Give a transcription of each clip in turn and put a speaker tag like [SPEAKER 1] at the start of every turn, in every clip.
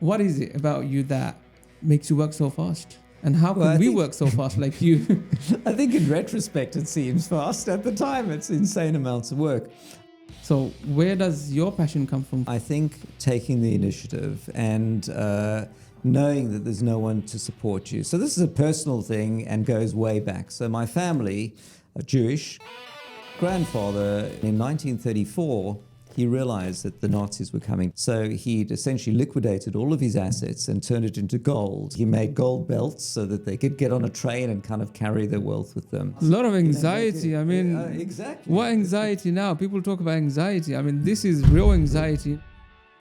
[SPEAKER 1] What is it about you that makes you work so fast? And how can we work so fast like you?
[SPEAKER 2] I think in retrospect it seems fast. At the time it's insane amounts of work.
[SPEAKER 1] So where does your passion come from?
[SPEAKER 2] I think taking the initiative and knowing that there's no one to support you. So this is a personal thing and goes way back. So my family, Jewish, grandfather in 1934, he realized that the Nazis were coming. So he'd essentially liquidated all of his assets and turned it into gold. He made gold belts so that they could get on a train and kind of carry their wealth with them.
[SPEAKER 1] A lot of anxiety. I mean,
[SPEAKER 2] exactly.
[SPEAKER 1] What anxiety now? People talk about anxiety. I mean, this is real anxiety.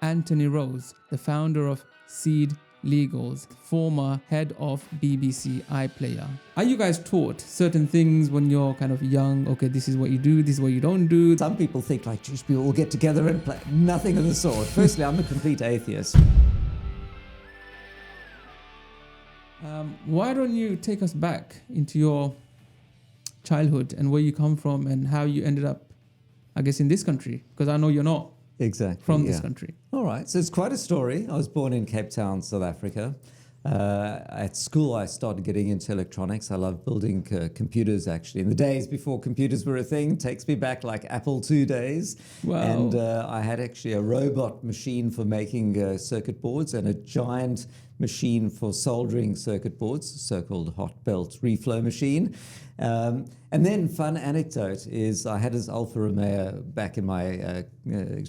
[SPEAKER 1] Anthony Rose, the founder of SeedLegals, former head of BBC iPlayer. Are you guys taught certain things when you're kind of young? Okay, this is what you do, this is what you don't do.
[SPEAKER 2] Some people think like Jewish people will get together and play. Nothing of the sort. Firstly, I'm a complete atheist.
[SPEAKER 1] Why don't you take us back into your childhood and where you come from and how you ended up, I guess, in this country? Because I know you're not from this country.
[SPEAKER 2] All right, so it's quite a story. I was born in Cape Town, South Africa. At school, I started getting into electronics. I love building computers, actually. In the days before computers were a thing, takes me back like Apple II days.
[SPEAKER 1] Wow.
[SPEAKER 2] And I had actually a robot machine for making circuit boards and a giant machine for soldering circuit boards, so-called hot belt reflow machine. And then, fun anecdote is I had this Alfa Romeo back in my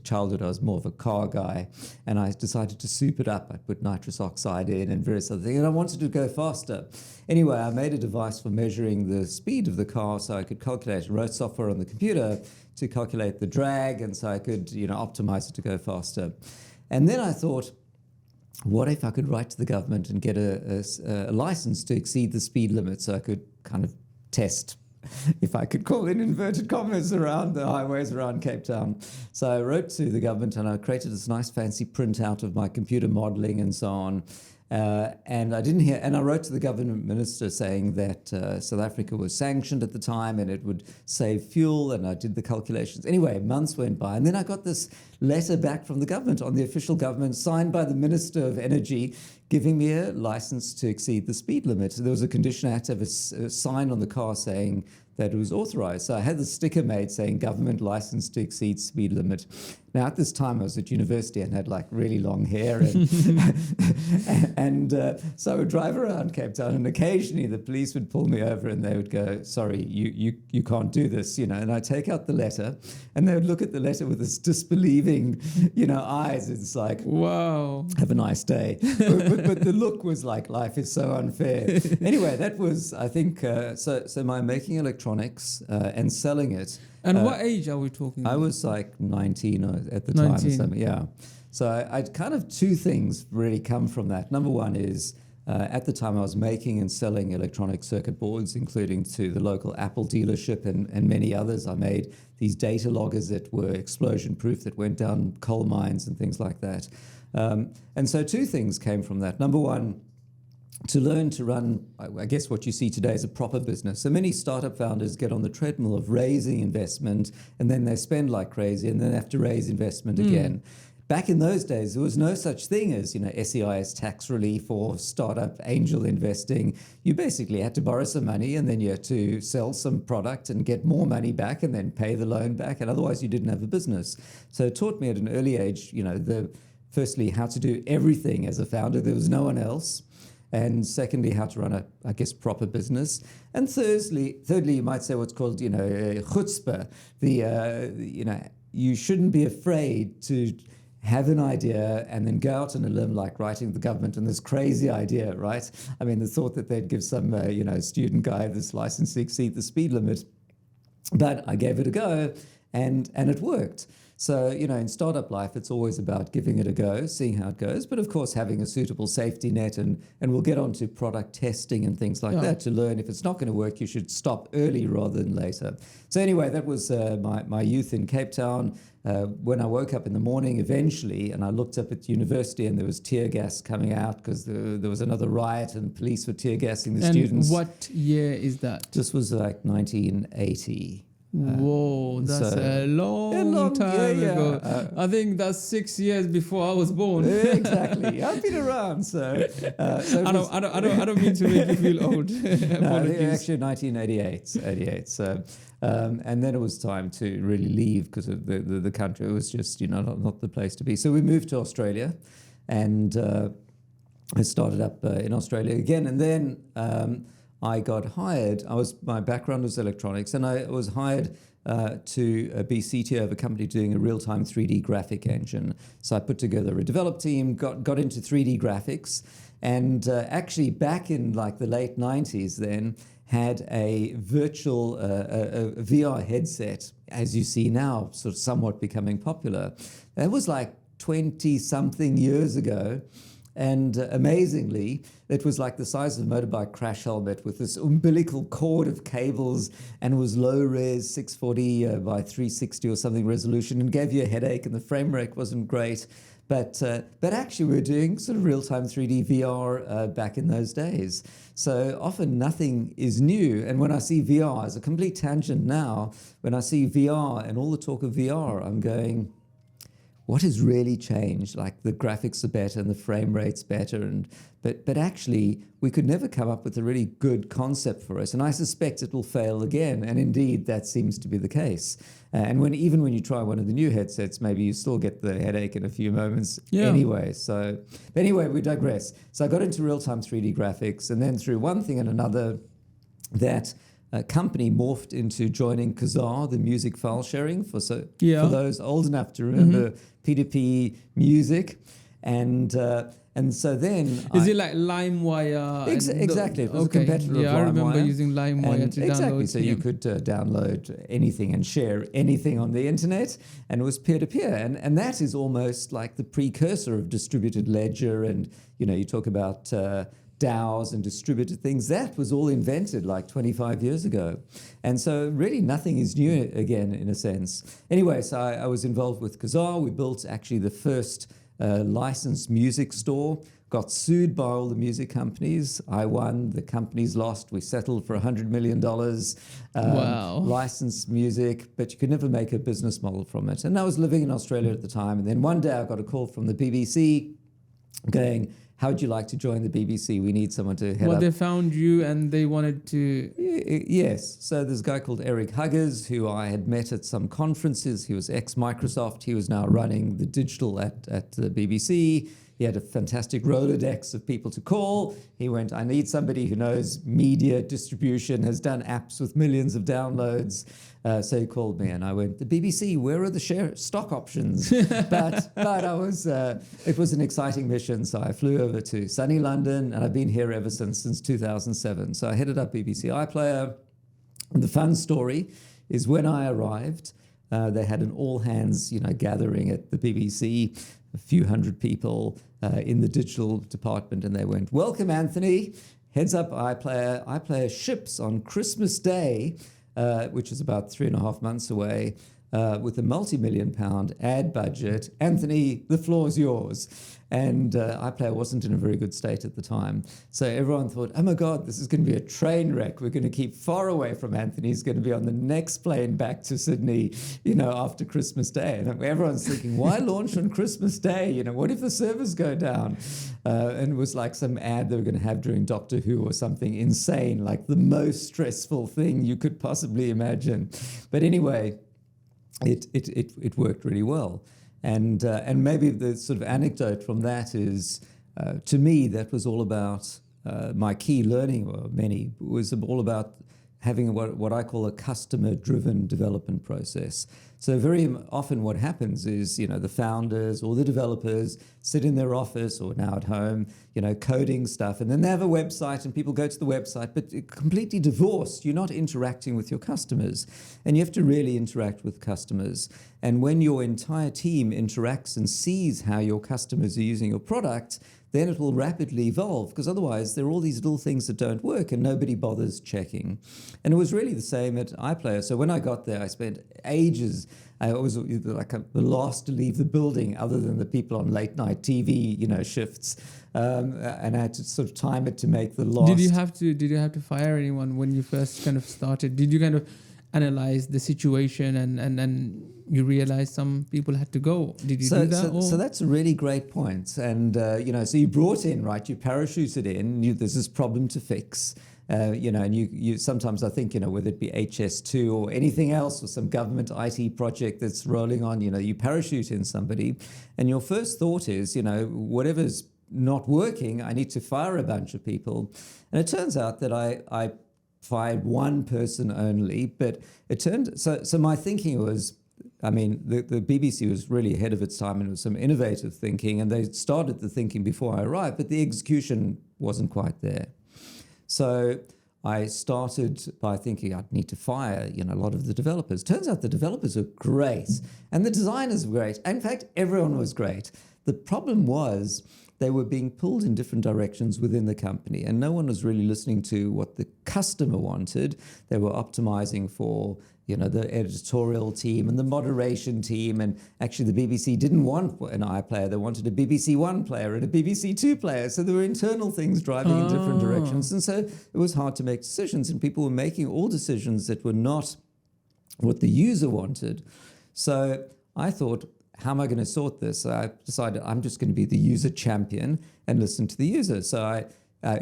[SPEAKER 2] childhood. I was more of a car guy, and I decided to soup it up. I put nitrous oxide in and various other things, and I wanted to go faster. Anyway, I made a device for measuring the speed of the car so I could calculate, wrote software on the computer to calculate the drag, and so I could, optimize it to go faster. And then I thought, what if I could write to the government and get a license to exceed the speed limit so I could kind of test if I could call in inverted commas around the highways around Cape Town. So I wrote to the government and I created this nice fancy printout of my computer modeling and so on. And I wrote to the government minister saying that South Africa was sanctioned at the time and it would save fuel, and I did the calculations. Anyway, months went by, and then I got this letter back from the government on the official government, signed by the Minister of Energy, giving me a license to exceed the speed limit. There was a condition I had to have a sign on the car saying that it was authorized. So I had the sticker made saying government license to exceed speed limit. Now at this time I was at university and had like really long hair and so I would drive around Cape Town, and occasionally the police would pull me over and they would go, sorry, you can't do this, and I'd take out the letter and they would look at the letter with this disbelieving, eyes. It's like,
[SPEAKER 1] wow,
[SPEAKER 2] have a nice day. But the look was like, life is so unfair. Anyway, that was, I think, so my making electronics and selling it.
[SPEAKER 1] And what age are we talking about?
[SPEAKER 2] I was like 19 at the time.
[SPEAKER 1] 19.
[SPEAKER 2] Or something, yeah. So I'd kind of two things really come from that. Number one is, at the time I was making and selling electronic circuit boards, including to the local Apple dealership and many others. I made these data loggers that were explosion proof, that went down coal mines and things like that. And so two things came from that. Number one, to learn to run, I guess what you see today is a proper business. So many startup founders get on the treadmill of raising investment, and then they spend like crazy, and then they have to raise investment again. Back in those days, there was no such thing as, SEIS tax relief or startup angel investing. You basically had to borrow some money, and then you had to sell some product and get more money back and then pay the loan back, and otherwise you didn't have a business. So it taught me at an early age, firstly, how to do everything as a founder. There was no one else. And secondly, how to run a, proper business. And thirdly, you might say what's called, chutzpah. You shouldn't be afraid to have an idea and then go out on a limb, like writing the government on this crazy idea, right? I mean, the thought that they'd give some, student guy this license to exceed the speed limit. But I gave it a go, and it worked. So, in startup life, it's always about giving it a go, seeing how it goes, but of course having a suitable safety net, and we'll get on to product testing and things like that to learn if it's not going to work, you should stop early rather than later. So anyway, that was my youth in Cape Town. When I woke up in the morning eventually, and I looked up at university and there was tear gas coming out because there was another riot and police were tear gassing the students.
[SPEAKER 1] And what year is that?
[SPEAKER 2] This was like 1980.
[SPEAKER 1] Whoa, that's
[SPEAKER 2] so-
[SPEAKER 1] a long time
[SPEAKER 2] yeah.
[SPEAKER 1] ago. I think that's 6 years before I was born.
[SPEAKER 2] Exactly. I've been around, so
[SPEAKER 1] I don't mean to make you feel old.
[SPEAKER 2] No, I think
[SPEAKER 1] Apologies.
[SPEAKER 2] actually 1988. So, and then it was time to really leave because of the country. It was just, not the place to be. So we moved to Australia, and I started up in Australia again. And then I got hired. My background was electronics, and I was hired to be CTO of a company doing a real-time 3D graphic engine. So I put together a develop team, got into 3D graphics, and actually back in like the late 90s then had a virtual a VR headset, as you see now, sort of somewhat becoming popular. That was like 20-something years ago. And amazingly, it was like the size of a motorbike crash helmet with this umbilical cord of cables, and was low res 640 by 360 or something resolution, and gave you a headache, and the frame rate wasn't great. But actually we were doing sort of real-time 3D VR back in those days. So often nothing is new. And when I see VR, as a complete tangent now, when I see VR and all the talk of VR, I'm going, what has really changed? Like the graphics are better and the frame rate's better, but actually we could never come up with a really good concept for it. And I suspect it will fail again. And indeed, that seems to be the case. And even when you try one of the new headsets, maybe you still get the headache in a few moments anyway. So anyway, we digress. So I got into real-time 3D graphics, and then through one thing and another, that company morphed into joining Kazaa, the music file sharing, for those old enough to remember P2P music. And so then...
[SPEAKER 1] Is it like LimeWire?
[SPEAKER 2] Exactly. It was a competitor of LimeWire.
[SPEAKER 1] I remember using LimeWire to download.
[SPEAKER 2] Exactly. So you could download anything and share anything on the internet, and it was peer-to-peer. And that is almost like the precursor of distributed ledger. And, you talk about... DAOs and distributed things, that was all invented like 25 years ago. And so really nothing is new again, in a sense. Anyway, so I was involved with Kazaa. We built actually the first licensed music store, got sued by all the music companies. I won, the companies lost. We settled for $100 million.
[SPEAKER 1] Wow.
[SPEAKER 2] Licensed music, but you could never make a business model from it. And I was living in Australia at the time. And then one day I got a call from the BBC going, how would you like to join the BBC? We need someone to head up.
[SPEAKER 1] They found you and they wanted to...
[SPEAKER 2] Yes. So there's a guy called Eric Huggers who I had met at some conferences. He was ex-Microsoft. He was now running the digital at the BBC. He had a fantastic Rolodex of people to call. He went, I need somebody who knows media distribution, has done apps with millions of downloads. So he called me and I went, the BBC, where are the stock options? but I was, it was an exciting mission. So I flew over to sunny London, and I've been here ever since 2007. So I headed up BBC iPlayer. And the fun story is when I arrived, they had an all hands, gathering at the BBC, a few hundred people in the digital department, and they went, welcome, Anthony, heads up iPlayer. iPlayer ships on Christmas Day, which is about 3.5 months away, with a multi-million-pound ad budget. Anthony, the floor's yours. And iPlayer wasn't in a very good state at the time. So everyone thought, oh my God, this is going to be a train wreck. We're going to keep far away from Anthony. He's going to be on the next plane back to Sydney, after Christmas Day. And everyone's thinking, why launch on Christmas Day? What if the servers go down? And it was like some ad they were going to have during Doctor Who or something insane, like the most stressful thing you could possibly imagine. But anyway, it worked really well. And maybe the sort of anecdote from that is, to me, that was all about my key learning, or many, was all about having what I call a customer-driven development process. So very often what happens is, the founders or the developers sit in their office or now at home, coding stuff, and then they have a website and people go to the website, but completely divorced. You're not interacting with your customers, and you have to really interact with customers. And when your entire team interacts and sees how your customers are using your product, then it will rapidly evolve, because otherwise there are all these little things that don't work and nobody bothers checking. And it was really the same at iPlayer. So when I got there, I spent ages. I was like the last to leave the building, other than the people on late night TV, shifts. And I had to sort of time it to make the last.
[SPEAKER 1] Did you have to fire anyone when you first kind of started? Did you kind of analyzed the situation and you realized some people had to go. Did you do that?
[SPEAKER 2] So that's a really great point. And, so you brought in, right, you parachuted in, there's this problem to fix. And you sometimes I think, whether it be HS2 or anything else or some government IT project that's rolling on, you parachute in somebody and your first thought is, whatever's not working, I need to fire a bunch of people. And it turns out that I fired one person only, but so my thinking was, the BBC was really ahead of its time and it was some innovative thinking and they started the thinking before I arrived, but the execution wasn't quite there. So I started by thinking I'd need to fire, a lot of the developers. Turns out the developers are great and the designers were great. In fact, everyone was great. The problem was they were being pulled in different directions within the company and no one was really listening to what the customer wanted. They were optimizing for, the editorial team and the moderation team. And actually the BBC didn't want an iPlayer. They wanted a BBC One player and a BBC Two player. So there were internal things driving in different directions. And so it was hard to make decisions and people were making all decisions that were not what the user wanted. So I thought, how am I going to sort this? So I decided I'm just going to be the user champion and listen to the user. So I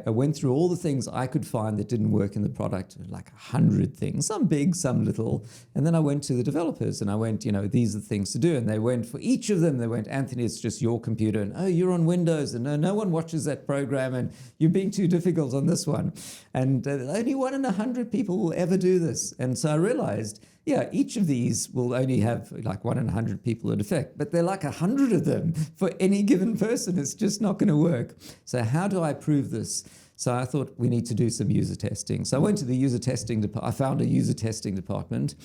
[SPEAKER 2] went through all the things I could find that didn't work in the product, like 100 things, some big, some little. And then I went to the developers and I went, these are the things to do. And they went for each of them. They went, Anthony, it's just your computer. And, oh, you're on Windows. And no one watches that program. And you're being too difficult on this one. And only 1 in 100 people will ever do this. And so I realized, each of these will only have like 1 in 100 people in effect, but they're like 100 of them for any given person. It's just not going to work. So how do I prove this? So I thought we need to do some user testing. So I went to the user testing, I found a user testing department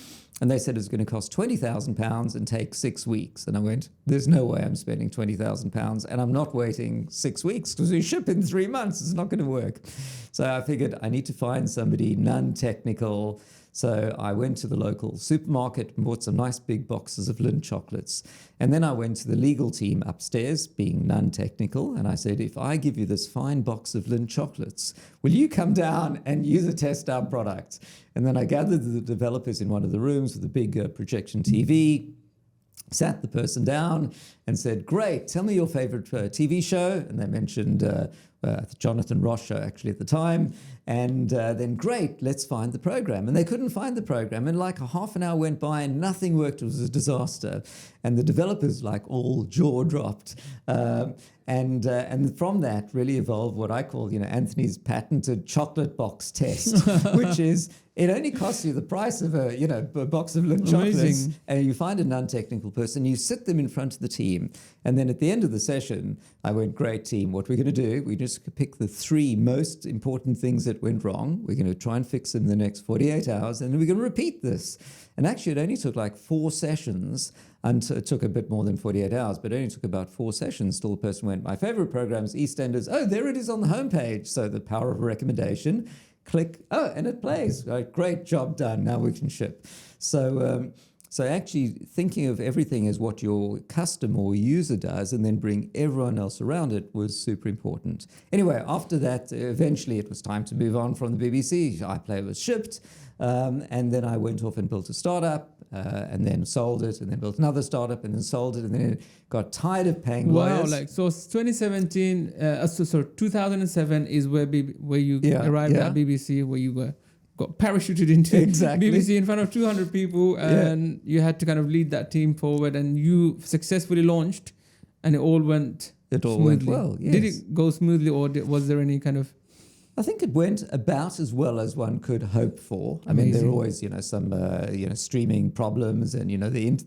[SPEAKER 2] and they said it was going to cost £20,000 and take 6 weeks. And I went, there's no way I'm spending £20,000 and I'm not waiting 6 weeks because we ship in 3 months. It's not going to work. So I figured I need to find somebody non-technical. So I went to the local supermarket and bought some nice big boxes of Lindt chocolates. And then I went to the legal team upstairs, being non-technical, and I said, if I give you this fine box of Lindt chocolates, will you come down and user test our product? And then I gathered the developers in one of the rooms with a big projection TV, sat the person down and said, great, tell me your favorite TV show. And they mentioned Jonathan Ross show actually at the time. And then, great, let's find the program. And they couldn't find the program. And like a half an hour went by and nothing worked. It was a disaster. And the developers like all jaw dropped. And from that really evolved what I call, Anthony's patented chocolate box test, which is it only costs you the price of a box of Lindt chocolates. And you find a non-technical person, you sit them in front of the team. And then at the end of the session, I went, great team, what we're going to do, we just pick the 3 most important things that went wrong. We're going to try and fix them in the next 48 hours. And we're going to repeat this. And actually, it only took like 4 sessions. And it took a bit more than 48 hours, but it only took about 4 sessions. Still, the person went, my favorite program is EastEnders. Oh, there it is on the homepage. So the power of a recommendation. Click, and it plays. Great job done. Now we can ship. So actually thinking of everything as what your customer or user does and then bring everyone else around it was super important. Anyway, after that, eventually it was time to move on from the BBC. iPlayer was shipped. And then I went off and built a startup and then sold it and then built another startup and then sold it and then got tired of paying lawyers.
[SPEAKER 1] Wow, so 2017, 2007 is where you arrived at BBC, where you got parachuted into BBC in front of 200 people and you had to kind of lead that team forward and you successfully launched and it all went
[SPEAKER 2] well, yes.
[SPEAKER 1] Did it go smoothly or was there any kind of...
[SPEAKER 2] I think it went about as well as one could hope for. I mean, there are always, some, streaming problems and,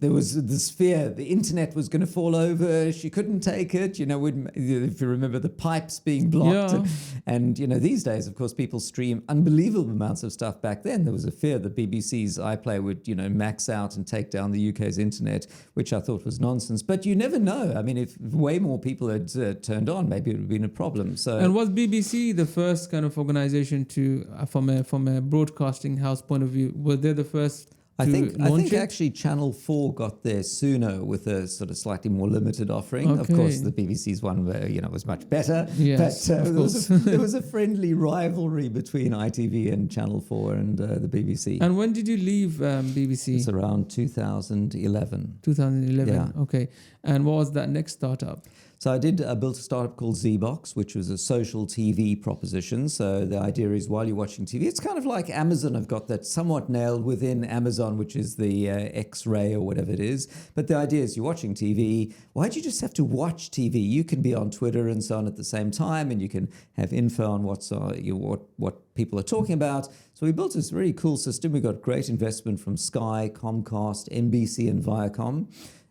[SPEAKER 2] there was this fear the internet was going to fall over. She couldn't take it. If you remember the pipes being blocked.
[SPEAKER 1] Yeah.
[SPEAKER 2] And, these days, of course, people stream unbelievable amounts of stuff. Back then, there was a fear that BBC's iPlayer would, max out and take down the UK's internet, which I thought was nonsense. But you never know. I mean, if way more people had turned on, maybe it would have been a problem. So,
[SPEAKER 1] and was BBC the first kind of organization to, from a broadcasting house point of view, were they the first?
[SPEAKER 2] I think
[SPEAKER 1] launch it?
[SPEAKER 2] actually Channel 4 got there sooner with a sort of slightly more limited offering. Of
[SPEAKER 1] Okay.
[SPEAKER 2] course, the BBC's one was much better.
[SPEAKER 1] Yes,
[SPEAKER 2] but
[SPEAKER 1] of course.
[SPEAKER 2] there was a friendly rivalry between ITV and Channel 4 and the BBC.
[SPEAKER 1] And when did you leave BBC?
[SPEAKER 2] It's around 2011.
[SPEAKER 1] 2011.
[SPEAKER 2] Yeah.
[SPEAKER 1] Okay. And what was that next startup?
[SPEAKER 2] So I built a startup called Zbox, which was a social TV proposition. So the idea is while you're watching TV, it's kind of like Amazon. I've got that somewhat nailed within Amazon, which is the X-ray or whatever it is. But the idea is you're watching TV. Why do you just have to watch TV? You can be on Twitter and so on at the same time, and you can have info on what people are talking about. So we built this really cool system. We got great investment from Sky, Comcast, NBC, and Viacom.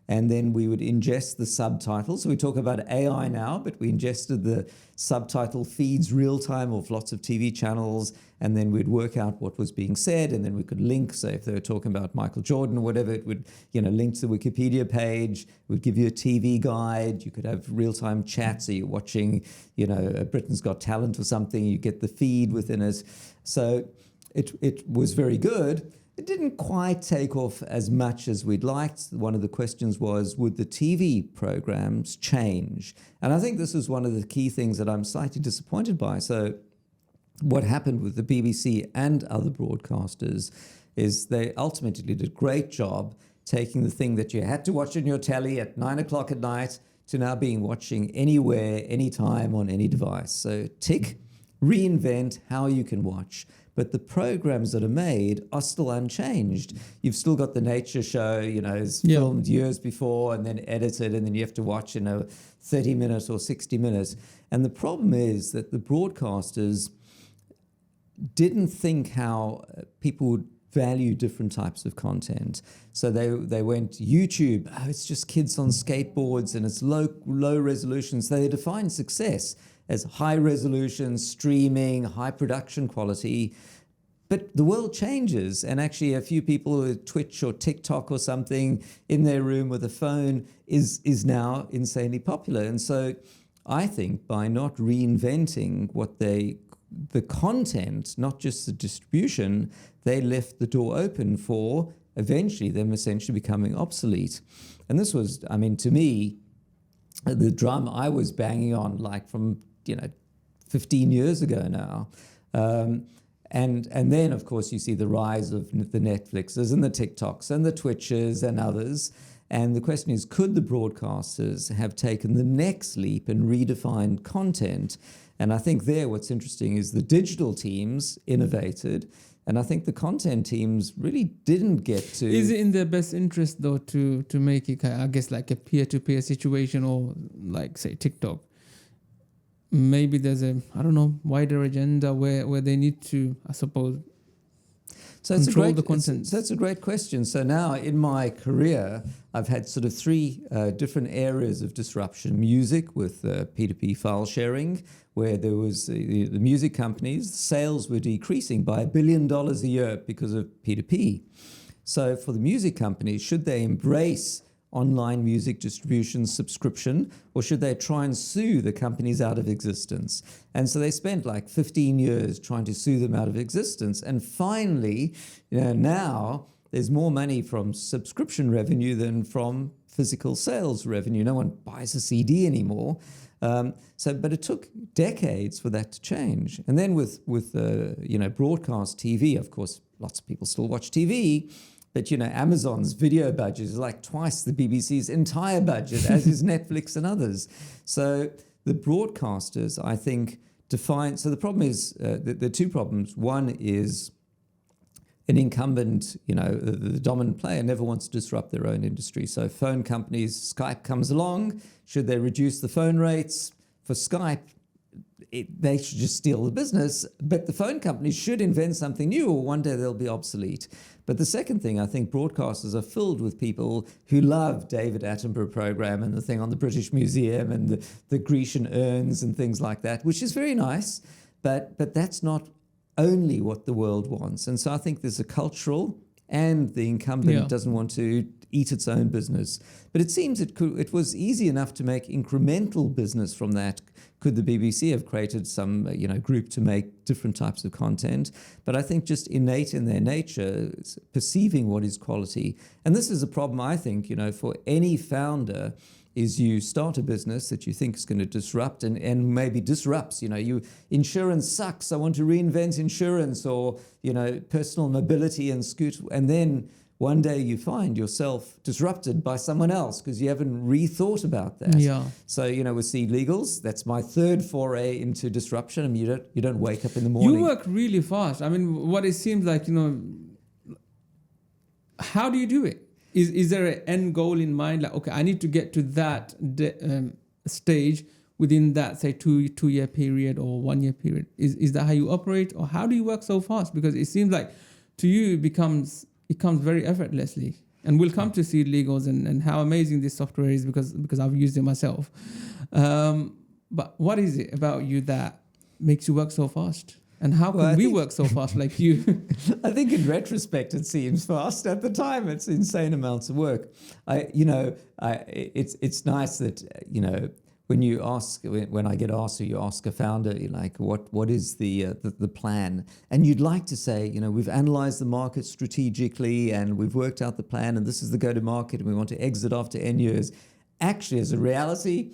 [SPEAKER 2] And then we would ingest the subtitles. So we talk about AI now, but we ingested the subtitle feeds real time of lots of TV channels, and then we'd work out what was being said, and then we could link. So if they were talking about Michael Jordan or whatever, it would link to the Wikipedia page. It would give you a TV guide. You could have real time chat. So you're watching, Britain's Got Talent or something. You get the feed within it. So it was very good. It didn't quite take off as much as we'd liked. One of the questions was, would the TV programs change? And I think this is one of the key things that I'm slightly disappointed by. So what happened with the BBC and other broadcasters is they ultimately did a great job taking the thing that you had to watch on your telly at 9 o'clock at night to now being watching anywhere, anytime on any device. So tick, reinvent how you can watch. But the programs that are made are still unchanged. You've still got the nature show, it's filmed years before and then edited, and then you have to watch 30 minutes or 60 minutes. And the problem is that the broadcasters didn't think how people would value different types of content. So they went YouTube, it's just kids on skateboards and it's low resolution. So they defined success as high resolution, streaming, high production quality. But the world changes, and actually a few people with Twitch or TikTok or something in their room with a phone is now insanely popular. And so I think by not reinventing the content, not just the distribution, they left the door open for eventually them essentially becoming obsolete. And this was, to me, the drum I was banging on like from 15 years ago now. And then, of course, you see the rise of the Netflixes and the TikToks and the Twitches and others. And the question is, could the broadcasters have taken the next leap and redefined content? And I think what's interesting is the digital teams innovated, and I think the content teams really didn't get to...
[SPEAKER 1] Is it in their best interest, though, to make it, I guess, like a peer-to-peer situation, or like, say, TikTok? Maybe there's a, wider agenda where they need to, I suppose, control the content.
[SPEAKER 2] That's a great question. So now in my career, I've had sort of three different areas of disruption. Music with P2P file sharing, where there was the music companies, sales were decreasing by $1 billion a year because of P2P. So for the music companies, should they embrace online music distribution subscription, or should they try and sue the companies out of existence? And so they spent like 15 years trying to sue them out of existence. And finally, now there's more money from subscription revenue than from physical sales revenue. No one buys a CD anymore. But it took decades for that to change. And then with broadcast TV, of course, lots of people still watch TV. But, Amazon's video budget is like twice the BBC's entire budget, as is Netflix and others. So the broadcasters, I think, define... So the problem is, the two problems. One is an incumbent, the dominant player never wants to disrupt their own industry. So phone companies, Skype comes along. Should they reduce the phone rates? For Skype, they should just steal the business. But the phone companies should invent something new, or one day they'll be obsolete. But the second thing, I think broadcasters are filled with people who love David Attenborough program and the thing on the British Museum and the Grecian urns and things like that, which is very nice, but that's not only what the world wants. And so I think there's a cultural, and the incumbent doesn't want to eat its own business. But it seems it was easy enough to make incremental business from that. Could the BBC have created some group to make different types of content? But I think just innate in their nature, perceiving what is quality. And this is a problem, I think, for any founder, is you start a business that you think is going to disrupt and maybe disrupts. Insurance sucks, I want to reinvent insurance, or, personal mobility and scooter. And then one day you find yourself disrupted by someone else because you haven't rethought about that.
[SPEAKER 1] Yeah.
[SPEAKER 2] So, with SeedLegals, that's my third foray into disruption. I mean, you don't wake up in the morning.
[SPEAKER 1] You work really fast. I mean, what it seems like, how do you do it? Is there an end goal in mind? Like, okay, I need to get to that stage within that, say, two-year period or 1 year period. Is that how you operate, or how do you work so fast? Because it seems like to you it comes very effortlessly. And we'll come to SeedLegals and how amazing this software is because I've used it myself. But what is it about you that makes you work so fast? And how can we work so fast like you?
[SPEAKER 2] I think in retrospect it seems fast. At the time, it's insane amounts of work. It's nice that when I get asked, or you ask a founder, you're like, what is the plan? And you'd like to say, we've analyzed the market strategically and we've worked out the plan, and this is the go-to-market, and we want to exit after N years. Actually, as a reality,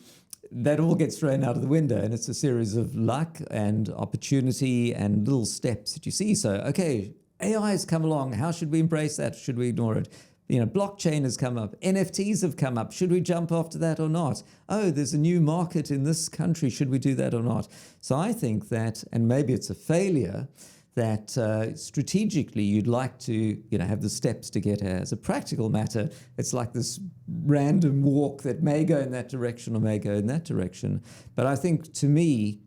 [SPEAKER 2] that all gets thrown out of the window, and it's a series of luck and opportunity and little steps that you see. So, okay, AI has come along. How should we embrace that? Should we ignore it? Blockchain has come up. NFTs have come up. Should we jump after that or not? Oh, there's a new market in this country. Should we do that or not? So I think that, and maybe it's a failure, that strategically you'd like to have the steps to get here. As a practical matter, it's like this random walk that may go in that direction or may go in that direction. But I think, to me,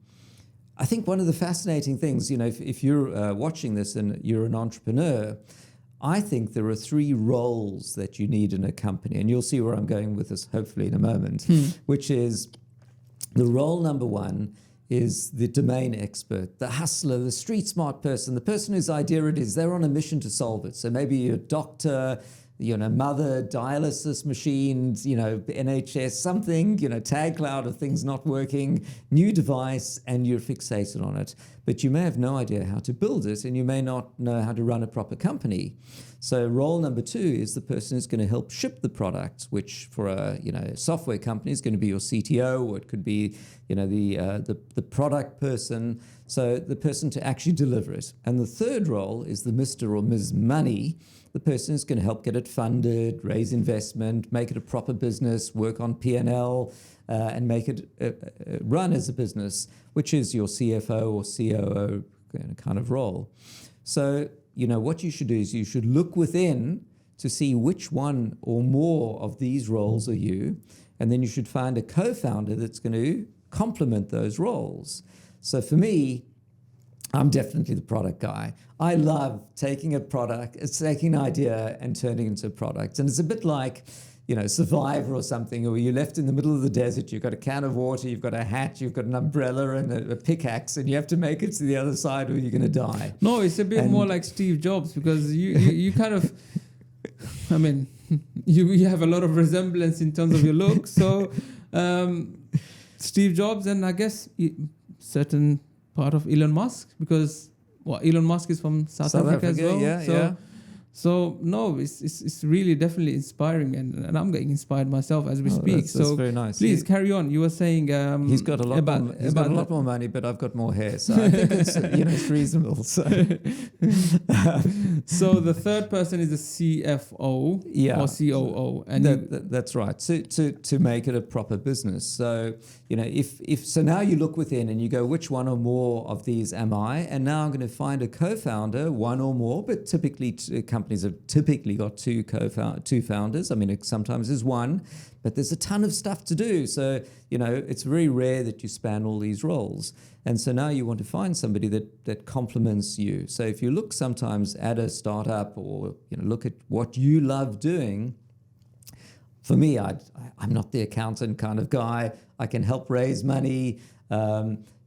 [SPEAKER 2] one of the fascinating things, if you're watching this and you're an entrepreneur, I think there are 3 roles that you need in a company, and you'll see where I'm going with this hopefully in a moment, which is the role number 1 is the domain expert, the hustler, the street smart person, the person whose idea it is. They're on a mission to solve it. So maybe you're a doctor, mother, dialysis machines, NHS, something, tag cloud of things not working, new device, and you're fixated on it. But you may have no idea how to build it, and you may not know how to run a proper company. So role number 2 is the person who's going to help ship the product, which for a software company is going to be your CTO, or it could be the product person. So the person to actually deliver it. And the third role is the Mr. or Ms. Money, the person who's going to help get it funded, raise investment, make it a proper business, work on P&L, and make it run as a business, which is your CFO or COO kind of role. So, what you should do is you should look within to see which one or more of these roles are you, and then you should find a co-founder that's going to complement those roles. So for me, I'm definitely the product guy. I love taking a product, taking an idea and turning it into a product. And it's a bit like, Survivor or something, or you're left in the middle of the desert, you've got a can of water, you've got a hat, you've got an umbrella and a pickaxe, and you have to make it to the other side or you're going to die.
[SPEAKER 1] No, it's a bit more like Steve Jobs, because you kind of, I mean, you have a lot of resemblance in terms of your look. So Steve Jobs, and I guess certain part of Elon Musk, because Elon Musk is from South Africa as well.
[SPEAKER 2] Yeah.
[SPEAKER 1] So no, it's really definitely inspiring, and I'm getting inspired myself as we speak.
[SPEAKER 2] That's very nice.
[SPEAKER 1] Please carry on. You were saying
[SPEAKER 2] he's got a lot more money, but I've got more hair, so I think it's reasonable. So,
[SPEAKER 1] so the third person is the CFO or COO, and
[SPEAKER 2] that's right. To make it a proper business. So if now you look within and you go, which one or more of these am I? And now I'm going to find a co-founder, one or more, but typically companies have typically got two founders. I mean, it sometimes is one, but there's a ton of stuff to do. So, it's very rare that you span all these roles. And so now you want to find somebody that complements you. So if you look sometimes at a startup or, look at what you love doing, for me, I'm not the accountant kind of guy. I can help raise money.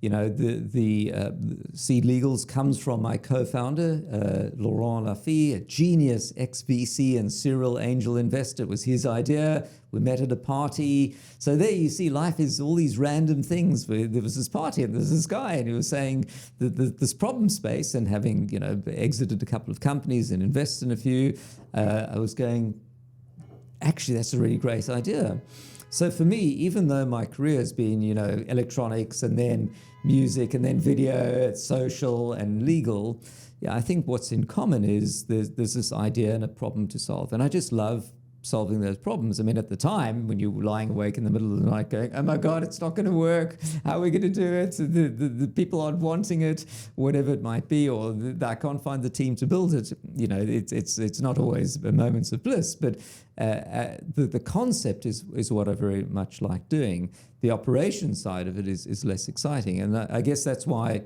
[SPEAKER 2] The SeedLegals comes from my co-founder, Laurent Laffy, a genius ex-VC and serial angel investor. It was his idea. We met at a party. So there you see, life is all these random things. There was this party and there's this guy and he was saying that this problem space, and having, exited a couple of companies and invested in a few, I was going, actually, that's a really great idea. So for me, even though my career has been, electronics and then music and then video, social and legal, I think what's in common is there's this idea and a problem to solve. And I just love solving those problems. I mean, at the time when you were lying awake in the middle of the night going, oh my God, it's not going to work. How are we going to do it? The people aren't wanting it, whatever it might be, or I can't find the team to build it. It's not always moments of bliss, but the concept is what I very much like doing. The operation side of it is less exciting. And I guess that's why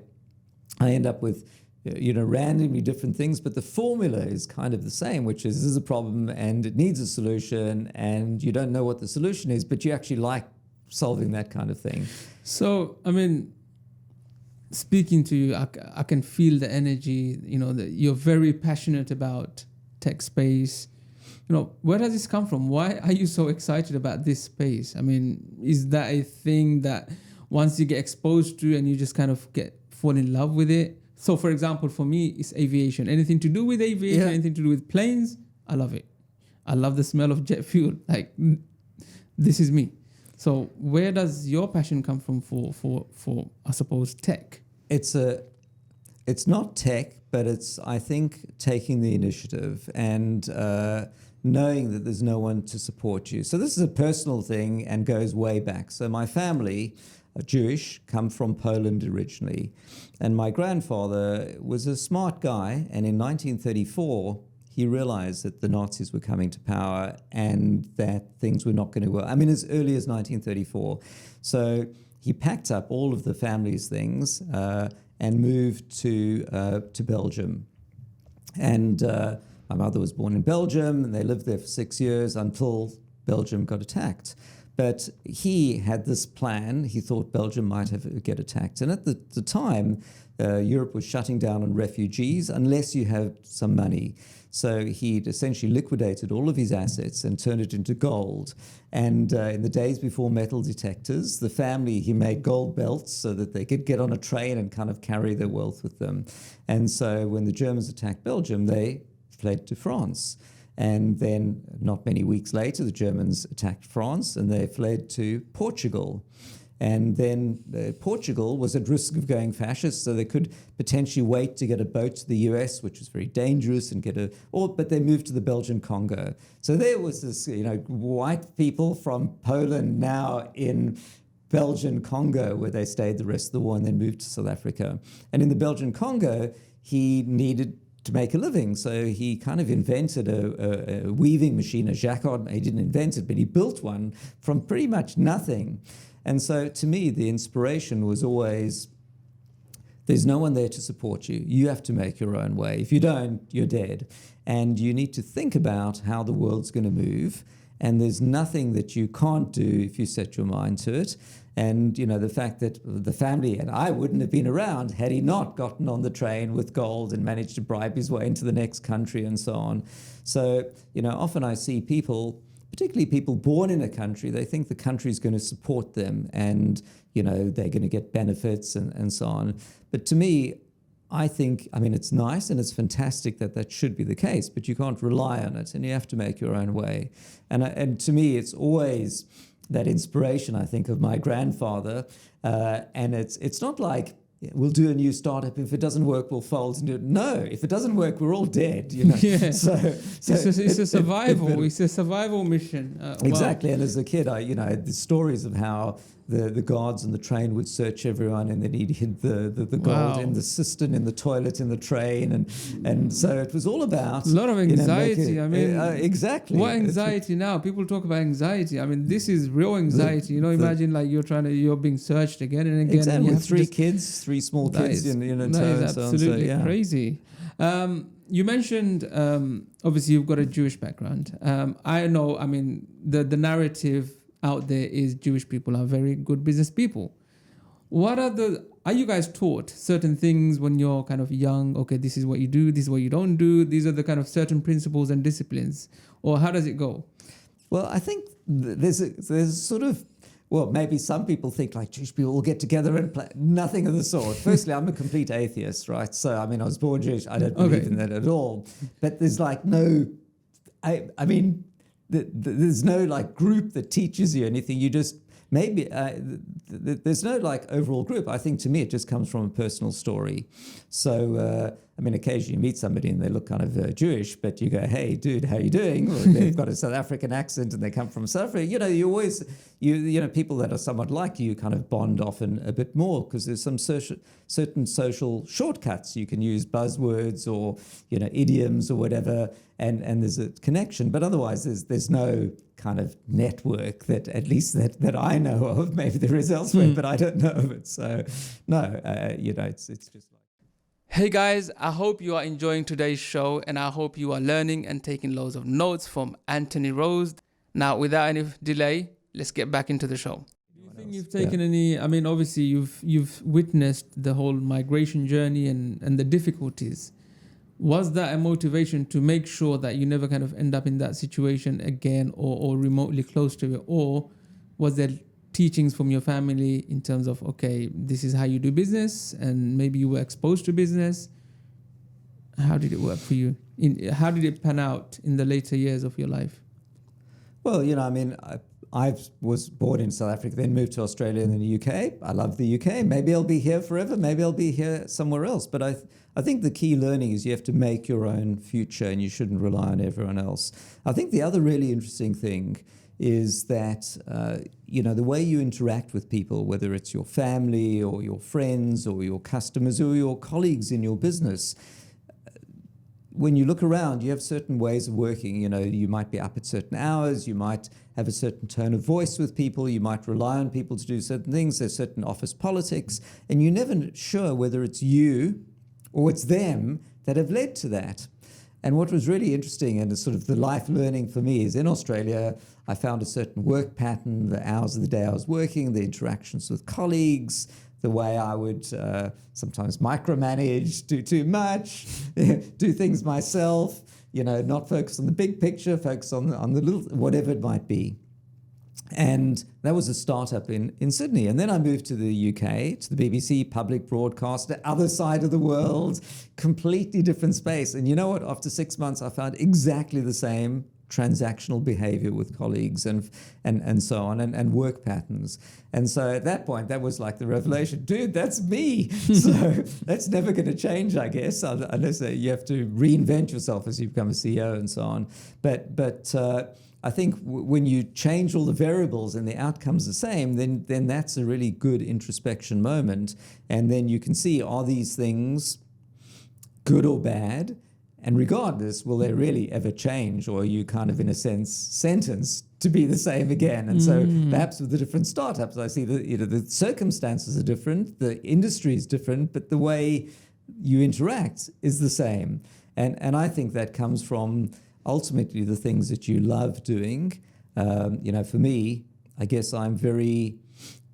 [SPEAKER 2] I end up with randomly different things, but the formula is kind of the same, which is, this is a problem and it needs a solution, and you don't know what the solution is, but you actually like solving that kind of thing.
[SPEAKER 1] So, I mean, speaking to you, I can feel the energy, that you're very passionate about tech space. Where does this come from? Why are you so excited about this space? I mean, is that a thing that once you get exposed to and you just kind of fall in love with it? So, for example, for me, it's aviation. Anything to do with aviation, anything to do with planes, I love it. I love the smell of jet fuel. Like, this is me. So, where does your passion come from for I suppose, tech?
[SPEAKER 2] It's not tech, but it's, I think, taking the initiative and knowing that there's no one to support you. So this is a personal thing and goes way back. So my family, Jewish, come from Poland originally. And my grandfather was a smart guy. And in 1934, he realized that the Nazis were coming to power and that things were not going to work. I mean, as early as 1934. So he packed up all of the family's things and moved to Belgium. And my mother was born in Belgium, and they lived there for 6 years until Belgium got attacked. But he had this plan. He thought Belgium might get attacked. And at the time, Europe was shutting down on refugees unless you have some money. So he'd essentially liquidated all of his assets and turned it into gold. And in the days before metal detectors, the family, he made gold belts so that they could get on a train and kind of carry their wealth with them. And so when the Germans attacked Belgium, they fled to France. And then not many weeks later, the Germans attacked France and they fled to Portugal. And then Portugal was at risk of going fascist, so they could potentially wait to get a boat to the US, which was very dangerous, and but they moved to the Belgian Congo. So there was this, white people from Poland now in Belgian Congo, where they stayed the rest of the war and then moved to South Africa. And in the Belgian Congo, he needed to make a living. So he kind of invented a weaving machine, a jacquard. He didn't invent it, but he built one from pretty much nothing. And so to me, the inspiration was always, there's no one there to support you. You have to make your own way. If you don't, you're dead. And you need to think about how the world's going to move. And there's nothing that you can't do if you set your mind to it. And, the fact that the family and I wouldn't have been around had he not gotten on the train with gold and managed to bribe his way into the next country and so on. So, often I see people, particularly people born in a country, they think the country is going to support them and, they're going to get benefits and so on. But to me, I think, it's nice and it's fantastic that should be the case, but you can't rely on it and you have to make your own way. And to me, it's always that inspiration, I think, of my grandfather. And it's not like, we'll do a new startup. If it doesn't work, we'll fold and do it. No, if it doesn't work, we're all dead.
[SPEAKER 1] Yeah.
[SPEAKER 2] So
[SPEAKER 1] it's a survival. It's a survival mission.
[SPEAKER 2] Exactly.
[SPEAKER 1] Wow.
[SPEAKER 2] And as a kid, I had the stories of how the guards on the train would search everyone, and then he'd hid the gold in the cistern, in the toilet, in the train, and so it was all about
[SPEAKER 1] a lot of anxiety.
[SPEAKER 2] Exactly.
[SPEAKER 1] What anxiety now? People talk about anxiety. This is real anxiety. Imagine like you're being searched again and again.
[SPEAKER 2] Exactly.
[SPEAKER 1] And you
[SPEAKER 2] with three small kids in tow.
[SPEAKER 1] That is absolutely crazy. You mentioned obviously you've got a Jewish background. I know. The narrative out there is Jewish people are very good business people. Are you guys taught certain things when you're kind of young? Okay, this is what you do, this is what you don't do. These are the kind of certain principles and disciplines, or how does it go?
[SPEAKER 2] Well, I think there's sort of, well, maybe some people think like Jewish people will get together and play. Nothing of the sort. Firstly, I'm a complete atheist, right? So, I mean, I was born Jewish. I don't believe in that at all. But there's like no, I mean, there's no like group that teaches you anything. You just, maybe, there's no like overall group. I think to me, it just comes from a personal story. So, I mean, occasionally you meet somebody and they look kind of Jewish, but you go, hey, dude, how you doing? Or they've got a South African accent and they come from South Africa. You know, you always, you know, people that are somewhat like you kind of bond often a bit more because there's some certain social shortcuts. You can use buzzwords or, you know, idioms or whatever, and there's a connection. But otherwise, there's no kind of network that, at least that I know of. Maybe there is elsewhere, but I don't know of it. So, no, you know, it's just like.
[SPEAKER 1] Hey guys, I hope you are enjoying today's show and I hope you are learning and taking loads of notes from Anthony Rose. Now, without any delay, let's get back into the show. Do you think you've taken any, I mean, obviously you've witnessed the whole migration journey and the difficulties. Was that a motivation to make sure that you never kind of end up in that situation again or remotely close to it? Or was there teachings from your family in terms of, okay, this is how you do business, and maybe you were exposed to business? How did it work for you? How did it pan out in the later years of your life?
[SPEAKER 2] Well, you know, I mean, I was born in South Africa, then moved to Australia and then the UK. I love the UK. Maybe I'll be here forever. Maybe I'll be here somewhere else. But I think the key learning is you have to make your own future and you shouldn't rely on everyone else. I think the other really interesting thing is that, you know, the way you interact with people, whether it's your family or your friends or your customers or your colleagues in your business, when you look around, you have certain ways of working. You know, you might be up at certain hours, you might have a certain tone of voice with people, you might rely on people to do certain things, there's certain office politics, and you're never sure whether it's you or it's them that have led to that. And what was really interesting and sort of the life learning for me is in Australia, I found a certain work pattern, the hours of the day I was working, the interactions with colleagues, the way I would sometimes micromanage, do too much, do things myself, you know, not focus on the big picture, focus on the little, whatever it might be. And that was a startup in Sydney. And then I moved to the UK, to the BBC, public broadcaster, other side of the world, completely different space. And you know what? After 6 months, I found exactly the same transactional behavior with colleagues and so on, and work patterns. And so at that point, that was like the revelation. Dude, that's me. So that's never going to change, I guess, unless you have to reinvent yourself as you become a CEO and so on. But I think when you change all the variables and the outcome's the same, then that's a really good introspection moment. And then you can see, are these things good or bad? And regardless, will they really ever change? Or are you kind of, in a sense, sentenced to be the same again? And so perhaps with the different startups, I see that, you know, the circumstances are different, the industry is different, but the way you interact is the same. And I think that comes from ultimately the things that you love doing. You know, for me, I guess I'm very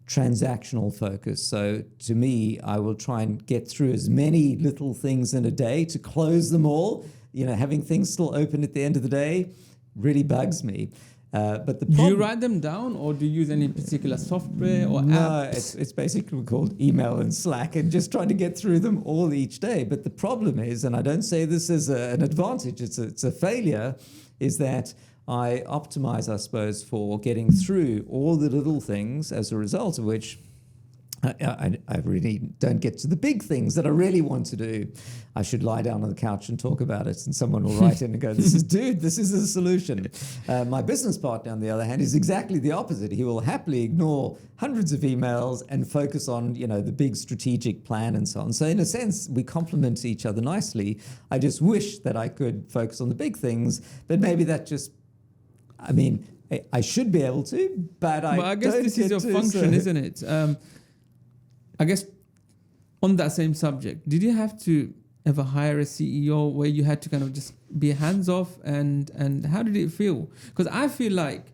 [SPEAKER 2] transactional focused. So to me, I will try and get through as many little things in a day to close them all. You know, having things still open at the end of the day really bugs me. But the problem,
[SPEAKER 1] do you write them down, or do you use any particular software or
[SPEAKER 2] no,
[SPEAKER 1] apps?
[SPEAKER 2] it's basically called email and Slack, and just trying to get through them all each day. But the problem is, and I don't say this as an advantage, it's a failure, is that I optimize, I suppose, for getting through all the little things, as a result of which I really don't get to the big things that I really want to do. I should lie down on the couch and talk about it, and someone will write in and go, this is the solution. My business partner, on the other hand, is exactly the opposite. He will happily ignore hundreds of emails and focus on, you know, the big strategic plan and so on. So in a sense, we complement each other nicely. I just wish that I could focus on the big things, but maybe that just, I mean, I should be able to, but I
[SPEAKER 1] guess
[SPEAKER 2] don't
[SPEAKER 1] this is your function, isn't it? I guess on that same subject, did you have to ever hire a CEO where you had to kind of just be hands off, and how did it feel? Because I feel like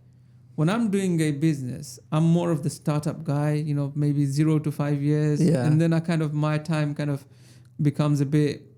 [SPEAKER 1] when I'm doing a business, I'm more of the startup guy, you know, maybe 0 to 5 years.
[SPEAKER 2] Yeah.
[SPEAKER 1] And then my time kind of becomes a bit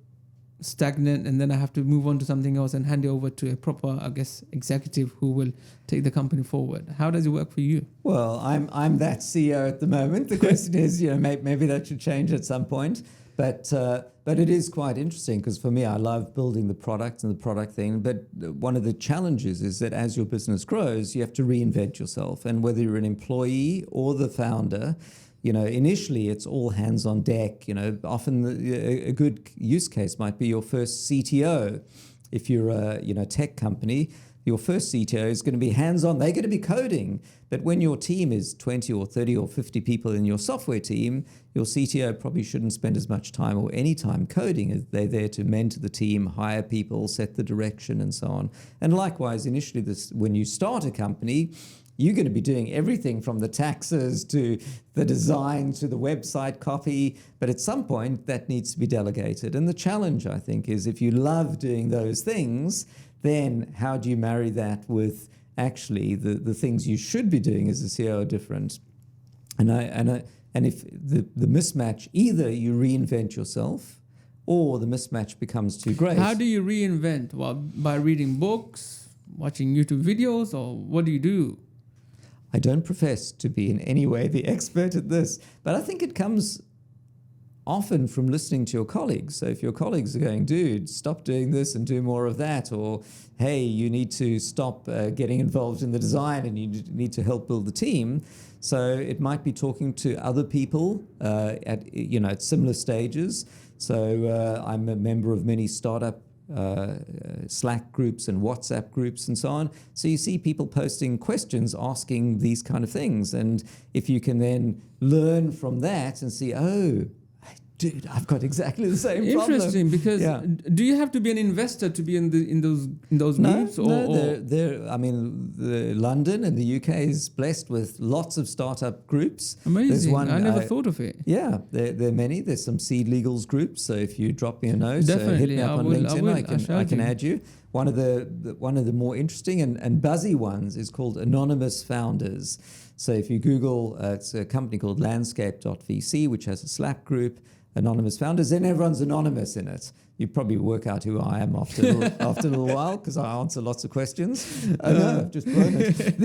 [SPEAKER 1] stagnant, and then I have to move on to something else and hand it over to a proper, I guess, executive who will take the company forward. How does it work for you?
[SPEAKER 2] Well, I'm that CEO at the moment. The question is, you know, maybe that should change at some point. But it is quite interesting because for me, I love building the product and the product thing. But one of the challenges is that as your business grows, you have to reinvent yourself. And whether you're an employee or the founder, you know, initially it's all hands on deck. You know, often a good use case might be your first CTO. If you're a tech company, your first CTO is going to be hands-on. They're going to be coding. But when your team is 20 or 30 or 50 people in your software team, your CTO probably shouldn't spend as much time or any time coding. They're there to mentor the team, hire people, set the direction, and so on. And likewise, initially, when you start a company, you're going to be doing everything from the taxes to the design to the website copy. But at some point, that needs to be delegated. And the challenge, I think, is if you love doing those things, then how do you marry that with actually the things you should be doing as a CEO are different? And if the mismatch, either you reinvent yourself or the mismatch becomes too great.
[SPEAKER 1] How do you reinvent? Well, by reading books, watching YouTube videos, or what do you do?
[SPEAKER 2] I don't profess to be in any way the expert at this, but I think it comes often from listening to your colleagues. So if your colleagues are going, dude, stop doing this and do more of that, or hey, you need to stop getting involved in the design and you need to help build the team. So it might be talking to other people at similar stages. So I'm a member of many startup Slack groups and WhatsApp groups and so on. So you see people posting questions, asking these kind of things. And if you can then learn from that and see, oh, dude, I've got exactly the same problem.
[SPEAKER 1] Interesting, because do you have to be an investor to be in those groups?
[SPEAKER 2] London and the UK is blessed with lots of startup groups.
[SPEAKER 1] Amazing. I never thought of it.
[SPEAKER 2] Yeah, there are many. There's some SeedLegals groups. So if you drop me a note, hit me up on LinkedIn. I can add you. One of the more interesting and buzzy ones is called Anonymous Founders. So if you Google, it's a company called Landscape.vc, which has a Slack group. Anonymous Founders, then everyone's anonymous in it. You probably work out who I am after a little while because I answer lots of questions. I know, I've just blown it.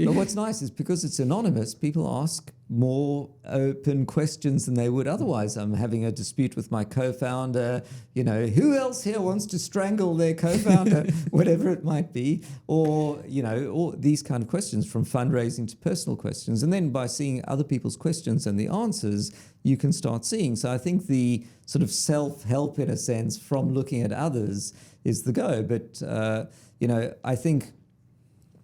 [SPEAKER 2] But what's nice is because it's anonymous, people ask more open questions than they would otherwise. I'm having a dispute with my co-founder. You know, who else here wants to strangle their co-founder, whatever it might be, or all these kind of questions, from fundraising to personal questions. And then by seeing other people's questions and the answers, you can start seeing. So I think the sort of self-help, in a sense, from looking at others is the go. But, I think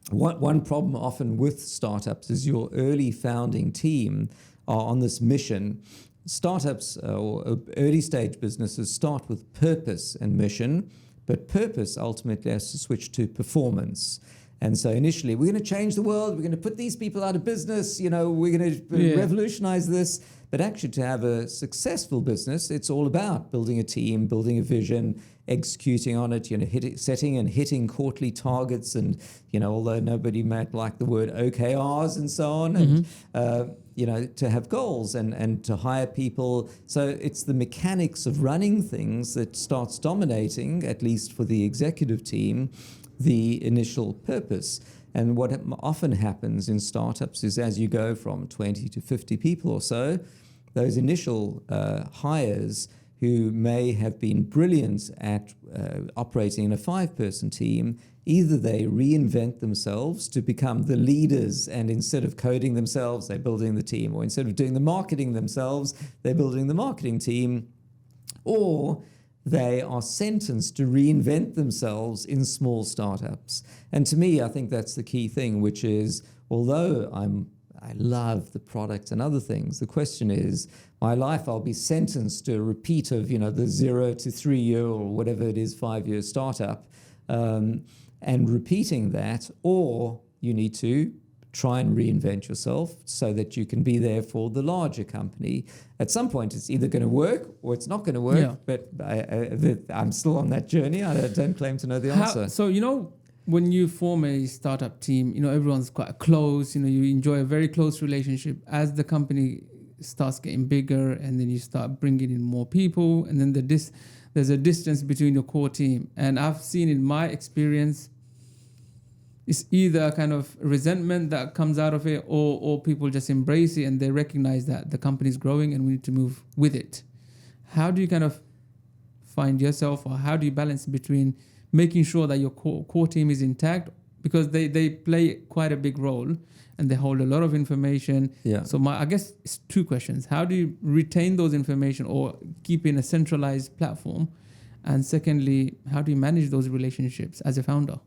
[SPEAKER 2] one problem often with startups is your early founding team are on this mission. Startups or early stage businesses start with purpose and mission, but purpose ultimately has to switch to performance. And so initially, we're going to change the world. We're going to put these people out of business. We're going to revolutionize this. But actually, to have a successful business, it's all about building a team, building a vision, executing on it, setting and hitting quarterly targets. And, although nobody might like the word OKRs and so on, and, to have goals and to hire people. So it's the mechanics of running things that starts dominating, at least for the executive team, the initial purpose. And what often happens in startups is as you go from 20 to 50 people or so, those initial hires who may have been brilliant at operating in a 5-person team, either they reinvent themselves to become the leaders, and instead of coding themselves, they're building the team, or instead of doing the marketing themselves, they're building the marketing team, or they are sentenced to reinvent themselves in small startups. And to me, I think that's the key thing, which is, although I love the product and other things, the question is, my life, I'll be sentenced to a repeat of, the 0 to 3 year or whatever it is, 5-year startup, and repeating that, or you need to try and reinvent yourself so that you can be there for the larger company. At some point, it's either going to work or it's not going to work, but I'm still on that journey. I don't claim to know the answer.
[SPEAKER 1] So, when you form a startup team, everyone's quite close, you enjoy a very close relationship. As the company starts getting bigger and then you start bringing in more people, and then there's a distance between your core team. And I've seen in my experience, it's either kind of resentment that comes out of it, or people just embrace it and they recognize that the company is growing and we need to move with it. How do you kind of find yourself, or how do you balance between making sure that your core team is intact, because they play quite a big role and they hold a lot of information?
[SPEAKER 2] Yeah.
[SPEAKER 1] So I guess it's two questions. How do you retain those information or keep in a centralized platform? And secondly, how do you manage those relationships as a founder?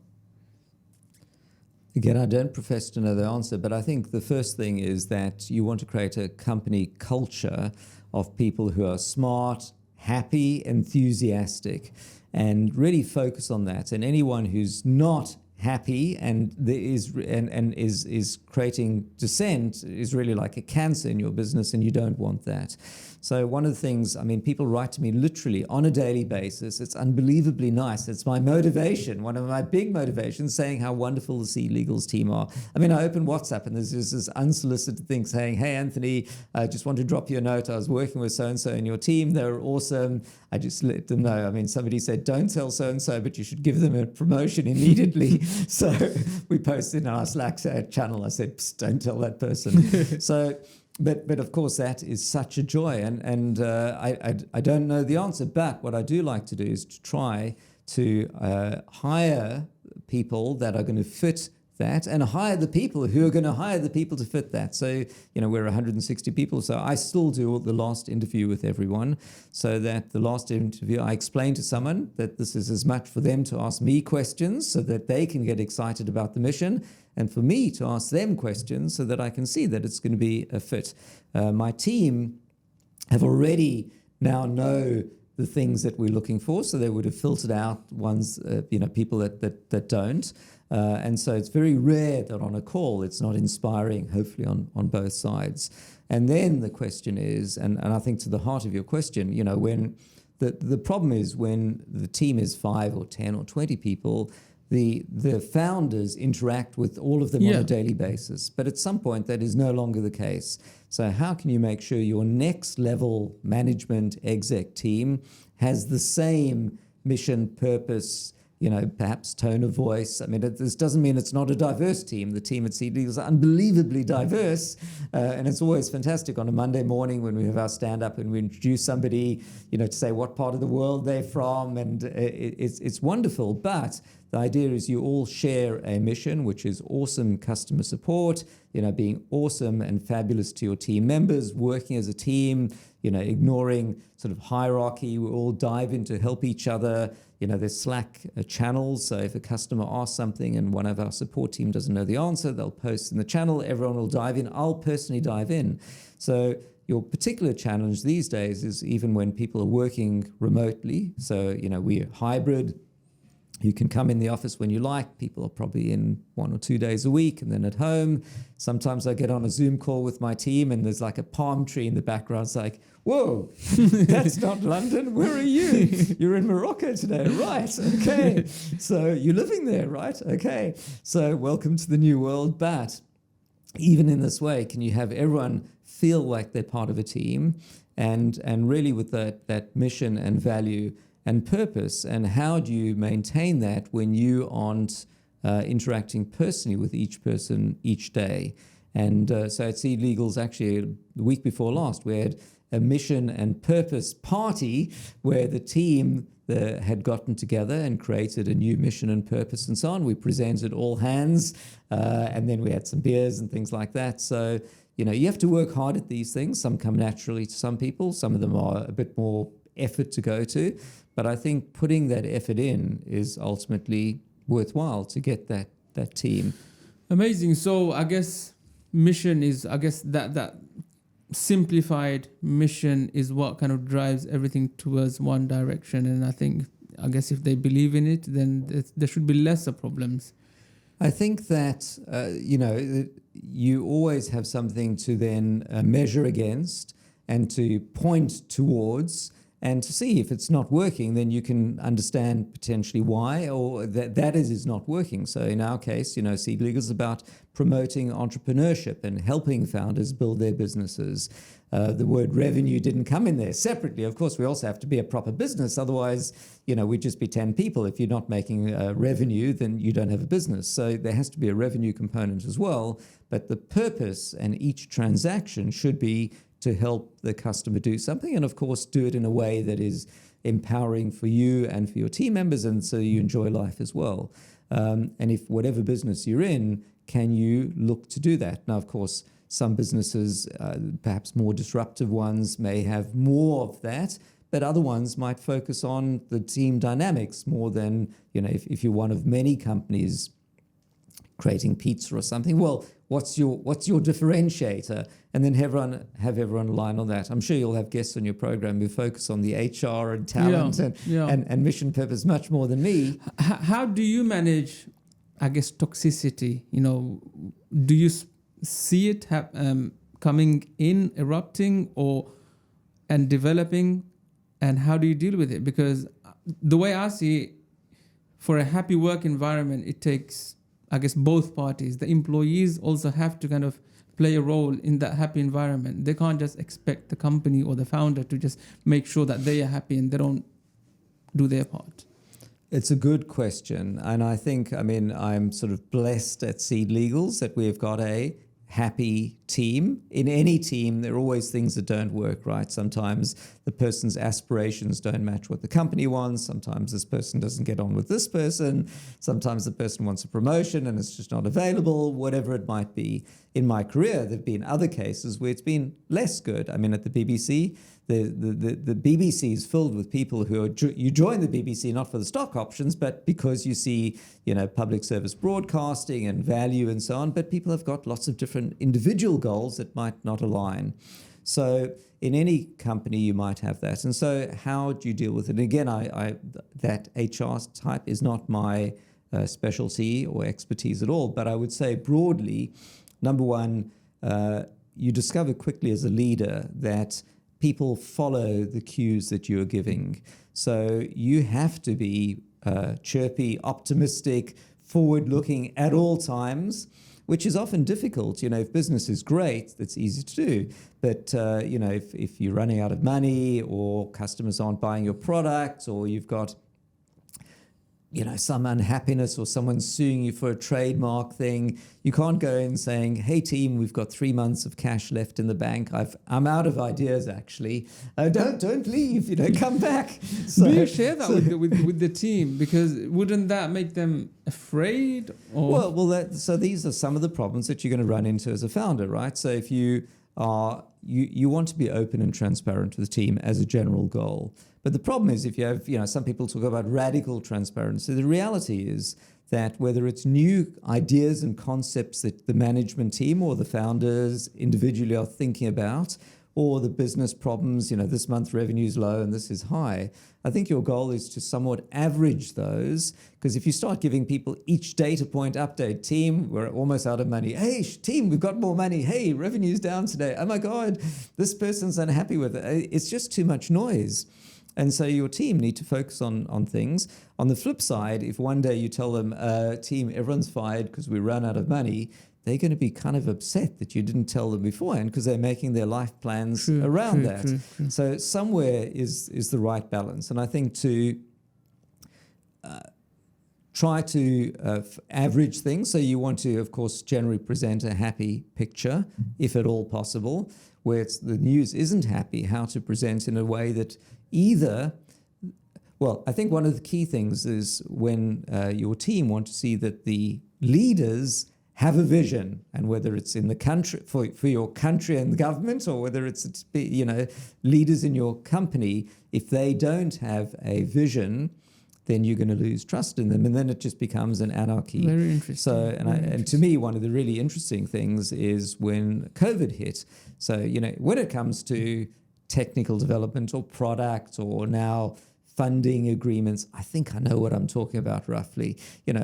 [SPEAKER 2] Again, I don't profess to know the answer, but I think the first thing is that you want to create a company culture of people who are smart, happy, enthusiastic, and really focus on that. And anyone who's not happy and is creating dissent is really like a cancer in your business, and you don't want that. So one of the things, people write to me literally on a daily basis. It's unbelievably nice. It's my motivation, one of my big motivations, saying how wonderful the SeedLegals team are. I open WhatsApp and there's just this unsolicited thing saying, hey, Anthony, I just want to drop you a note. I was working with so-and-so in your team. They were awesome. I just let them know. Somebody said, don't tell so-and-so, but you should give them a promotion immediately. So we posted in our Slack channel. I said, don't tell that person. But of course, that is such a joy. And I don't know the answer. But what I do like to do is to try to hire people that are going to fit that, and hire the people who are going to hire the people to fit that. So, we're 160 people. So I still do the last interview with everyone, so that the last interview, I explain to someone that this is as much for them to ask me questions so that they can get excited about the mission, and for me to ask them questions so that I can see that it's going to be a fit. My team have already now know the things that we're looking for, so they would have filtered out ones, people that don't. And so it's very rare that on a call it's not inspiring, hopefully on both sides. And then the question is, and I think to the heart of your question, when the problem is when the team is 5 or 10 or 20 people, the founders interact with all of them on a daily basis. But at some point that is no longer the case. So how can you make sure your next level management exec team has the same mission, purpose, perhaps tone of voice? This doesn't mean it's not a diverse team. The team at SeedLegals is unbelievably diverse, and it's always fantastic on a Monday morning when we have our stand-up and we introduce somebody, to say what part of the world they're from, and it's wonderful. But the idea is you all share a mission, which is awesome customer support, being awesome and fabulous to your team members, working as a team, ignoring sort of hierarchy. We all dive in to help each other. There's Slack channels. So if a customer asks something and one of our support team doesn't know the answer, they'll post in the channel. Everyone will dive in. I'll personally dive in. So your particular challenge these days is even when people are working remotely. So, we're hybrid. You can come in the office when you like. People are probably in 1 or 2 days a week and then at home. Sometimes I get on a Zoom call with my team and there's like a palm tree in the background. It's like, whoa, that's not London. Where are you? You're in Morocco today. Right. Okay. So you're living there, right? Okay. So welcome to the new world. But even in this way, can you have everyone feel like they're part of a team and really with that mission and value and purpose? And how do you maintain that when you aren't interacting personally with each person each day? And so at SeedLegals, actually, the week before last, we had a mission and purpose party where the team had gotten together and created a new mission and purpose and so on. We presented all hands, and then we had some beers and things like that. So, you have to work hard at these things. Some come naturally to some people. Some of them are a bit more effort to go to. But I think putting that effort in is ultimately worthwhile to get that team.
[SPEAKER 1] Amazing. So I guess mission is, that simplified mission is what kind of drives everything towards one direction. And I guess if they believe in it, then there should be lesser problems.
[SPEAKER 2] I think that, you always have something to then measure against and to point towards. and to see if it's not working, then you can understand potentially why, or that is not working. So in our case, SeedLegals is about promoting entrepreneurship and helping founders build their businesses. The word revenue didn't come in there separately. Of course, we also have to be a proper business. Otherwise, we'd just be 10 people. If you're not making revenue, then you don't have a business. So there has to be a revenue component as well. But the purpose and each transaction should be to help the customer do something, and of course do it in a way that is empowering for you and for your team members, and so you enjoy life as well. And if whatever business you're in, can you look to do that? Now, of course, some businesses, perhaps more disruptive ones, may have more of that, but other ones might focus on the team dynamics more than, if you're one of many companies creating pizza or something, well, what's your differentiator? And then have everyone align on that. I'm sure you'll have guests on your program who focus on the HR and talent and mission purpose much more than me.
[SPEAKER 1] How do you manage, I guess, toxicity? Do you see it coming in, erupting, and developing? And how do you deal with it? Because the way I see it, for a happy work environment, it takes, I guess, both parties. The employees also have to kind of play a role in that happy environment. They can't just expect the company or the founder to just make sure that they are happy and they don't do their part.
[SPEAKER 2] It's a good question. And I think, I'm sort of blessed at SeedLegals that we've got a happy team. In any team, there are always things that don't work, right? Sometimes the person's aspirations don't match what the company wants. Sometimes this person doesn't get on with this person. Sometimes the person wants a promotion and it's just not available, whatever it might be. In my career, there have been other cases where it's been less good. At the BBC, the BBC is filled with people who you join the BBC not for the stock options, but because you see, public service broadcasting and value and so on. But people have got lots of different individual goals that might not align. So in any company, you might have that. And so how do you deal with it? And again, that HR type is not my specialty or expertise at all. But I would say broadly, number one, you discover quickly as a leader that people follow the cues that you're giving. So you have to be chirpy, optimistic, forward-looking at all times, which is often difficult. If business is great, that's easy to do. But, if you're running out of money or customers aren't buying your product or you've got some unhappiness or someone's suing you for a trademark thing, you can't go in saying, hey team, we've got 3 months of cash left in the bank. I'm out of ideas actually. Don't leave, come back. So,
[SPEAKER 1] do you share that with the team? Because wouldn't that make them afraid? Or?
[SPEAKER 2] So these are some of the problems that you're going to run into as a founder, right? So if you are, you want to be open and transparent with the team as a general goal. But the problem is if you have, some people talk about radical transparency. The reality is that whether it's new ideas and concepts that the management team or the founders individually are thinking about, or the business problems, this month revenue is low and this is high, I think your goal is to somewhat average those, because if you start giving people each data point update, team, we're almost out of money. Hey, team, we've got more money. Hey, revenue's down today. Oh my God, this person's unhappy with it. It's just too much noise. And so your team need to focus on things. On the flip side, if one day you tell them, team, everyone's fired because we ran out of money, they're going to be kind of upset that you didn't tell them beforehand because they're making their life plans around that. True. So somewhere is the right balance. And I think to try to average things. So you want to, of course, generally present a happy picture, if at all possible, where the news isn't happy, how to present in a way that I think one of the key things is when your team want to see that the leaders have a vision, and whether it's in the country for your country and the government, or whether it's leaders in your company, if they don't have a vision, then you're going to lose trust in them, and then it just becomes an anarchy.
[SPEAKER 1] Very interesting.
[SPEAKER 2] So, and to me, one of the really interesting things is when COVID hit. So, when it comes to technical development or product or now funding agreements, I think I know what I'm talking about roughly.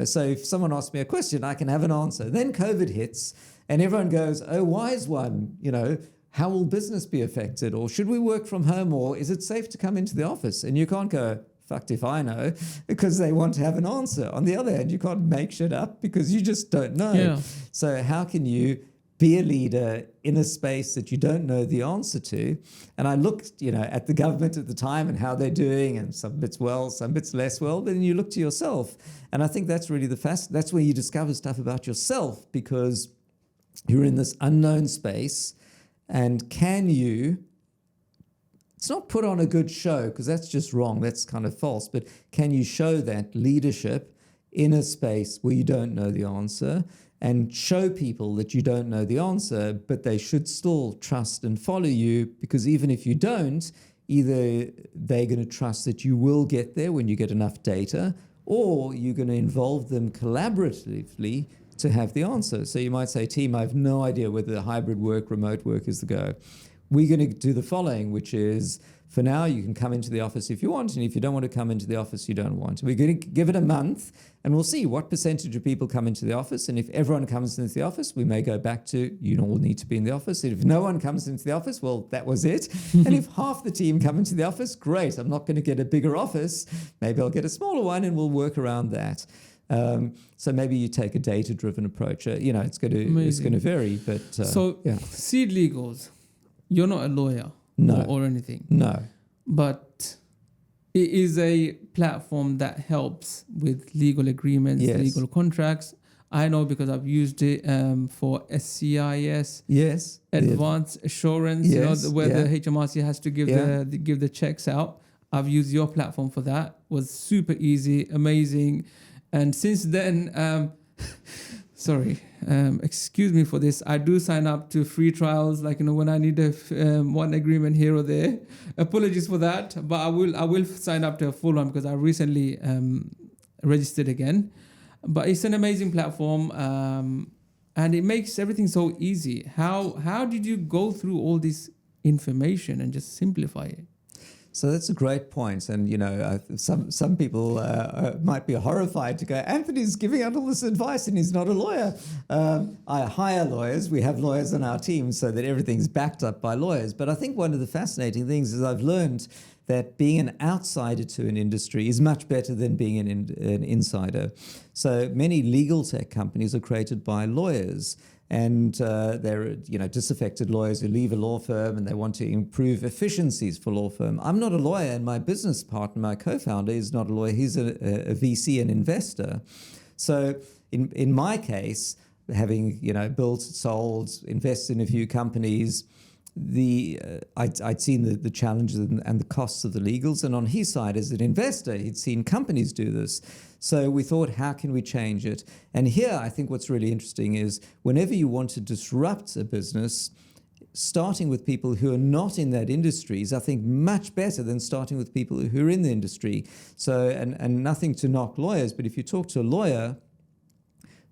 [SPEAKER 2] So if someone asks me a question, I can have an answer. Then COVID hits and everyone goes, oh, wise one, how will business be affected? Or should we work from home? Or is it safe to come into the office? And you can't go, fucked if I know, because they want to have an answer. On the other hand, you can't make shit up because you just don't know.
[SPEAKER 1] Yeah.
[SPEAKER 2] So how can you be a leader in a space that you don't know the answer to? And I looked, at the government at the time and how they're doing, and some bits well, some bits less well, but then you look to yourself. And I think that's really that's where you discover stuff about yourself, because you're in this unknown space. And can you, it's not put on a good show, because that's just wrong, that's kind of false, but can you show that leadership in a space where you don't know the answer, and show people that you don't know the answer, but they should still trust and follow you, because even if you don't, either they're going to trust that you will get there when you get enough data, or you're going to involve them collaboratively to have the answer. So you might say, team, I have no idea whether hybrid work, remote work is the go. We're going to do the following, which is, for now, you can come into the office if you want, and if you don't want to come into the office, you don't want. We're going to give it a month, and we'll see what percentage of people come into the office. And if everyone comes into the office, we may go back to, you all need to be in the office. And if no one comes into the office, well, that was it. And if half the team come into the office, great. I'm not going to get a bigger office. Maybe I'll get a smaller one, and we'll work around that. So maybe you take a data-driven approach. It's going to vary. But
[SPEAKER 1] SeedLegals, you're not a lawyer.
[SPEAKER 2] No.
[SPEAKER 1] Or anything.
[SPEAKER 2] No.
[SPEAKER 1] But it is a platform that helps with legal agreements,
[SPEAKER 2] Yes.
[SPEAKER 1] legal contracts. I know because I've used it for SCIS,
[SPEAKER 2] Yes.
[SPEAKER 1] advanced assurance,
[SPEAKER 2] Yes.
[SPEAKER 1] where the HMRC has to give the checks out. I've used your platform for that. It was super easy, amazing. And since then, excuse me for this, I do sign up to free trials, when I need one agreement here or there. Apologies for that, but I will sign up to a full one because I recently registered again. But it's an amazing platform, and it makes everything so easy. How did you go through all this information and just simplify it?
[SPEAKER 2] So that's a great point. And, some people might be horrified to go, Anthony's giving out all this advice and he's not a lawyer. I hire lawyers. We have lawyers on our team so that everything's backed up by lawyers. But I think one of the fascinating things is I've learned that being an outsider to an industry is much better than being an insider. So many legal tech companies are created by lawyers. And they're disaffected lawyers who leave a law firm and they want to improve efficiencies for law firm. I'm not a lawyer, and my business partner, my co-founder, is not a lawyer. He's a VC, an investor. So in my case, having built, sold, invested in a few companies, I'd seen the challenges and the costs of the legals, and on his side as an investor, he'd seen companies do this. So we thought, how can we change it? And here, I think what's really interesting is whenever you want to disrupt a business, starting with people who are not in that industry is, I think, much better than starting with people who are in the industry. So, and nothing to knock lawyers, but if you talk to a lawyer,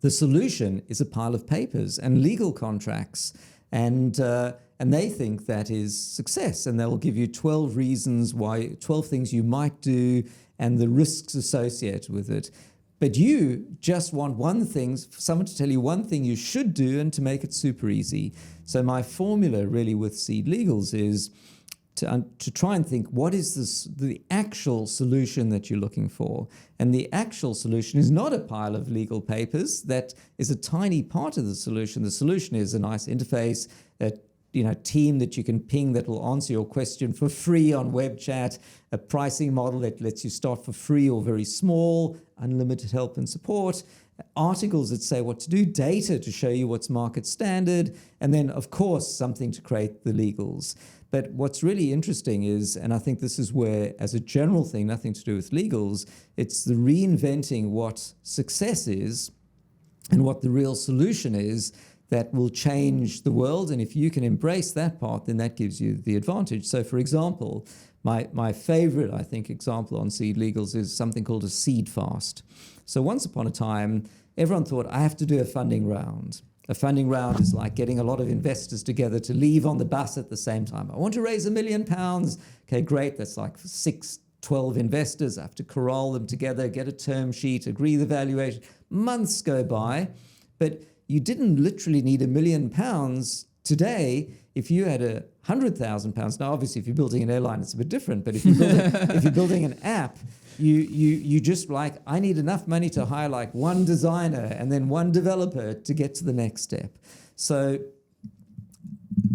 [SPEAKER 2] the solution is a pile of papers and legal contracts. And they think that is success. And they'll give you 12 reasons why, 12 things you might do and the risks associated with it. But you just want one thing, someone to tell you one thing you should do and to make it super easy. So my formula really with SeedLegals is to try and think, what is the actual solution that you're looking for? And the actual solution is not a pile of legal papers. That is a tiny part of the solution. The solution is a nice interface, team that you can ping that will answer your question for free on web chat, a pricing model that lets you start for free or very small, unlimited help and support, articles that say what to do, data to show you what's market standard, and then, of course, something to create the legals. But what's really interesting is, and I think this is where, as a general thing, nothing to do with legals, it's the reinventing what success is and what the real solution is that will change the world. And if you can embrace that part, then that gives you the advantage. So, for example, my favorite, I think, example on SeedLegals is something called a seed fast. So once upon a time, everyone thought, I have to do a funding round. A funding round is like getting a lot of investors together to leave on the bus at the same time. I want to raise £1 million. Okay, great. That's like 12 investors. I have to corral them together, get a term sheet, agree the valuation. Months go by, but you didn't literally need £1 million Today, if you had £100,000, now obviously if you're building an airline, it's a bit different. But if you're building an app, you just like, I need enough money to hire like one designer and then one developer to get to the next step. So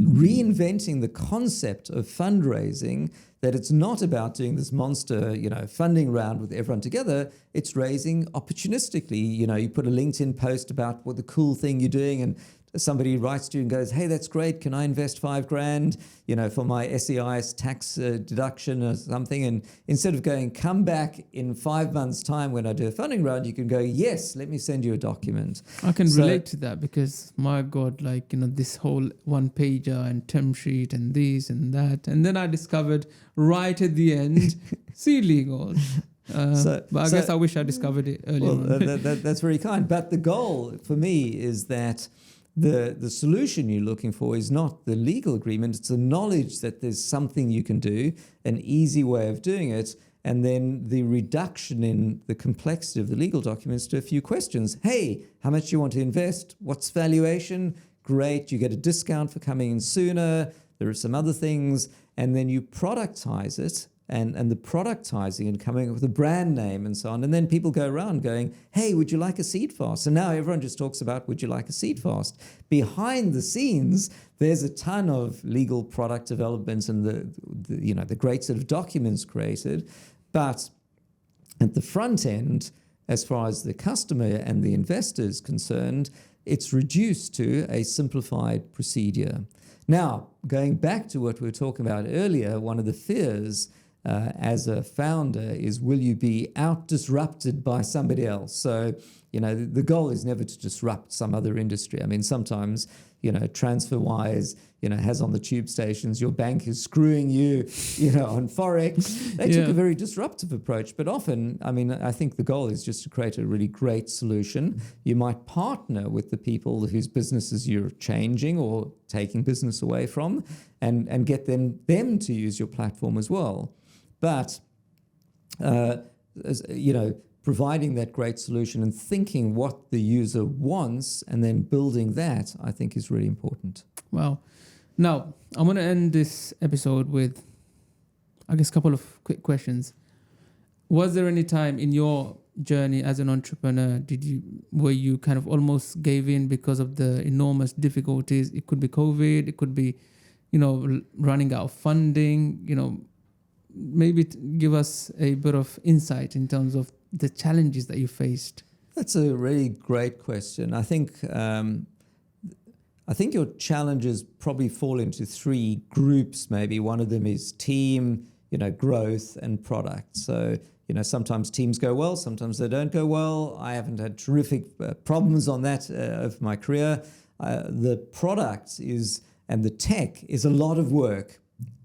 [SPEAKER 2] reinventing the concept of fundraising, that it's not about doing this monster, funding round with everyone together. It's raising opportunistically. You put a LinkedIn post about what the cool thing you're doing, and somebody writes to you and goes, hey, that's great. Can I invest $5,000, for my SEIS tax deduction or something? And instead of going, come back in 5 months' time when I do a funding round, you can go, yes, let me send you a document.
[SPEAKER 1] I can relate to that because, my God, this whole one pager and term sheet and this and that. And then I discovered right at the end, SeedLegals. But I guess I wish I discovered it earlier.
[SPEAKER 2] Well, that's very kind. But the goal for me is that the solution you're looking for is not the legal agreement, it's the knowledge that there's something you can do, an easy way of doing it, and then the reduction in the complexity of the legal documents to a few questions. Hey, how much do you want to invest? What's valuation? Great, you get a discount for coming in sooner. There are some other things, and then you productize it. And the productizing and coming up with a brand name and so on. And then people go around going, hey, would you like a seed fast? And now everyone just talks about, would you like a seed fast? Behind the scenes, there's a ton of legal product developments and the great sort of documents created. But at the front end, as far as the customer and the investor is concerned, it's reduced to a simplified procedure. Now, going back to what we were talking about earlier, one of the fears as a founder is, will you be out-disrupted by somebody else? So, the goal is never to disrupt some other industry. I mean, sometimes, TransferWise, has on the tube stations, your bank is screwing you, on Forex. They took a very disruptive approach. But often, I think the goal is just to create a really great solution. You might partner with the people whose businesses you're changing or taking business away from and get them to use your platform as well. But, providing that great solution and thinking what the user wants and then building that, I think is really important.
[SPEAKER 1] Wow. Now, I'm going to end this episode with, I guess, a couple of quick questions. Was there any time in your journey as an entrepreneur where you kind of almost gave in because of the enormous difficulties? It could be COVID, it could be, running out of funding, maybe give us a bit of insight in terms of the challenges that you faced.
[SPEAKER 2] That's a really great question. I think your challenges probably fall into three groups. Maybe one of them is team, growth and product. So, sometimes teams go well, sometimes they don't go well. I haven't had terrific problems on that of my career. The product and the tech is a lot of work,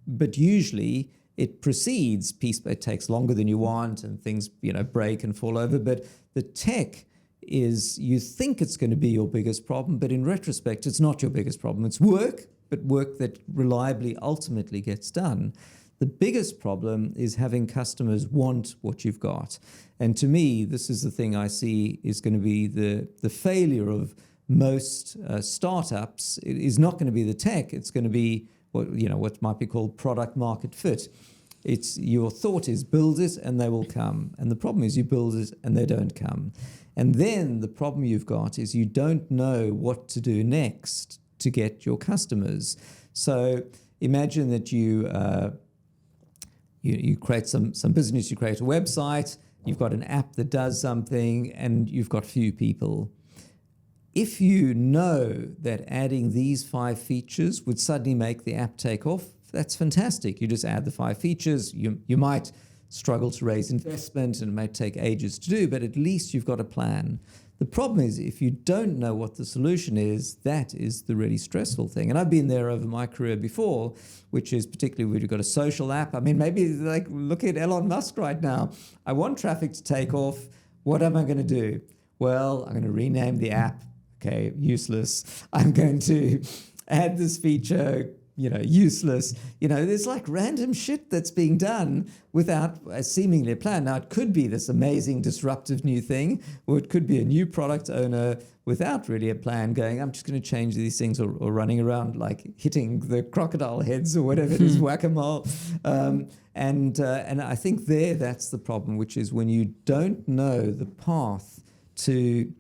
[SPEAKER 2] but usually it proceeds it takes longer than you want and things, break and fall over. But the tech is, you think it's going to be your biggest problem, but in retrospect, it's not your biggest problem. It's work, but work that reliably ultimately gets done. The biggest problem is having customers want what you've got. And to me, this is the thing I see is going to be the failure of most startups. It is not going to be the tech. It's going to be what might be called product market fit. It's your thought is build it and they will come. And the problem is you build it and they don't come. And then the problem you've got is you don't know what to do next to get your customers. So imagine that you create some business, you create a website, you've got an app that does something, and you've got few people. If you know that adding these 5 features would suddenly make the app take off, that's fantastic. You just add the 5 features. You might struggle to raise investment and it may take ages to do, but at least you've got a plan. The problem is if you don't know what the solution is, that is the really stressful thing. And I've been there over my career before, which is particularly when you've got a social app. Maybe look at Elon Musk right now. I want traffic to take off. What am I going to do? Well, I'm going to rename the app. Okay, useless. I'm going to add this feature, useless. There's like random shit that's being done without seemingly a plan. Now, it could be this amazing disruptive new thing, or it could be a new product owner without really a plan going, I'm just going to change these things, or running around like hitting the crocodile heads or whatever it is, whack-a-mole. And I think that's the problem, which is when you don't know the path to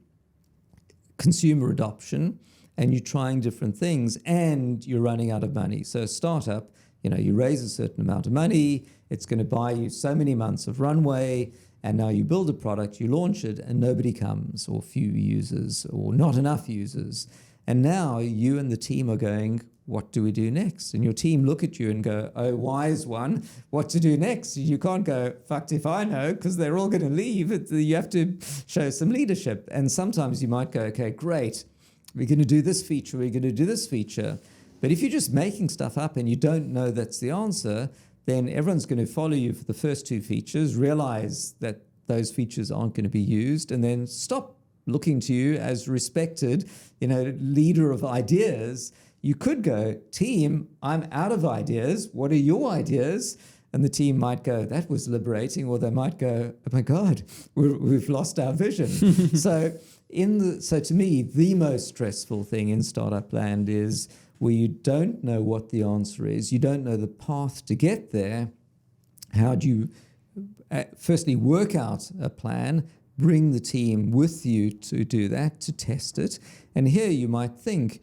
[SPEAKER 2] consumer adoption, and you're trying different things, and you're running out of money. So a startup, you raise a certain amount of money, it's going to buy you so many months of runway, and now you build a product, you launch it, and nobody comes, or few users, or not enough users. And now you and the team are going, what do we do next? And your team look at you and go, oh, wise one, what to do next? You can't go, fucked if I know, because they're all going to leave. You have to show some leadership. And sometimes you might go, okay, great, we're going to do this feature, we're going to do this feature. But if you're just making stuff up and you don't know that's the answer, then everyone's going to follow you for the first two features, realize that those features aren't going to be used, and then stop looking to you as respected, leader of ideas. You could go, team, I'm out of ideas. What are your ideas? And the team might go, that was liberating. Or they might go, oh my God, we've lost our vision. So to me, the most stressful thing in startup land is where you don't know what the answer is. You don't know the path to get there. How do you firstly work out a plan, bring the team with you to do that, to test it? And here you might think,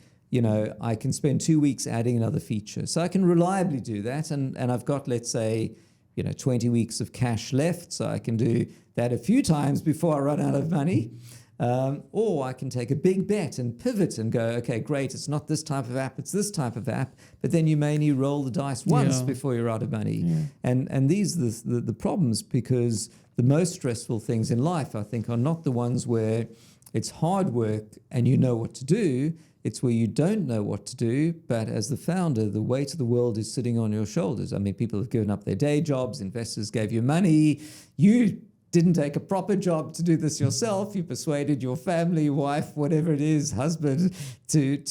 [SPEAKER 2] I can spend 2 weeks adding another feature. So I can reliably do that. And I've got, let's say, 20 weeks of cash left. So I can do that a few times before I run out of money. Or I can take a big bet and pivot and go, okay, great, it's not this type of app, it's this type of app. But then you may only roll the dice once before you're out of money. Yeah. And these are the problems, because the most stressful things in life, I think, are not the ones where it's hard work and you know what to do. It's where you don't know what to do, but as the founder, the weight of the world is sitting on your shoulders. I mean, people have given up their day jobs, investors gave you money, you didn't take a proper job to do this yourself. You persuaded your family, wife, whatever it is, husband, to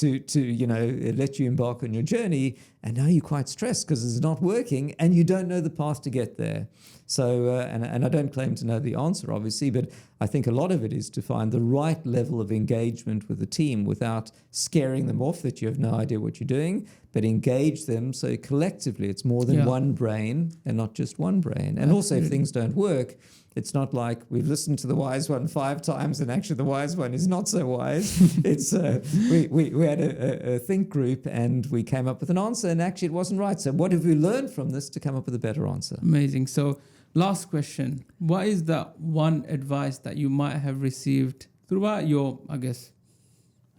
[SPEAKER 2] let you embark on your journey. And now you're quite stressed because it's not working and you don't know the path to get there. So, and I don't claim to know the answer, obviously, but I think a lot of it is to find the right level of engagement with the team without scaring them off that you have no idea what you're doing, but engage them so collectively it's more than one brain and not just one brain. And also, if things don't work, it's not like we've listened to the wise one 5 times and actually the wise one is not so wise. It's we had a think group and we came up with an answer and actually it wasn't right. So what have we learned from this to come up with a better answer?
[SPEAKER 1] Amazing. So last question. What is that one advice that you might have received throughout your,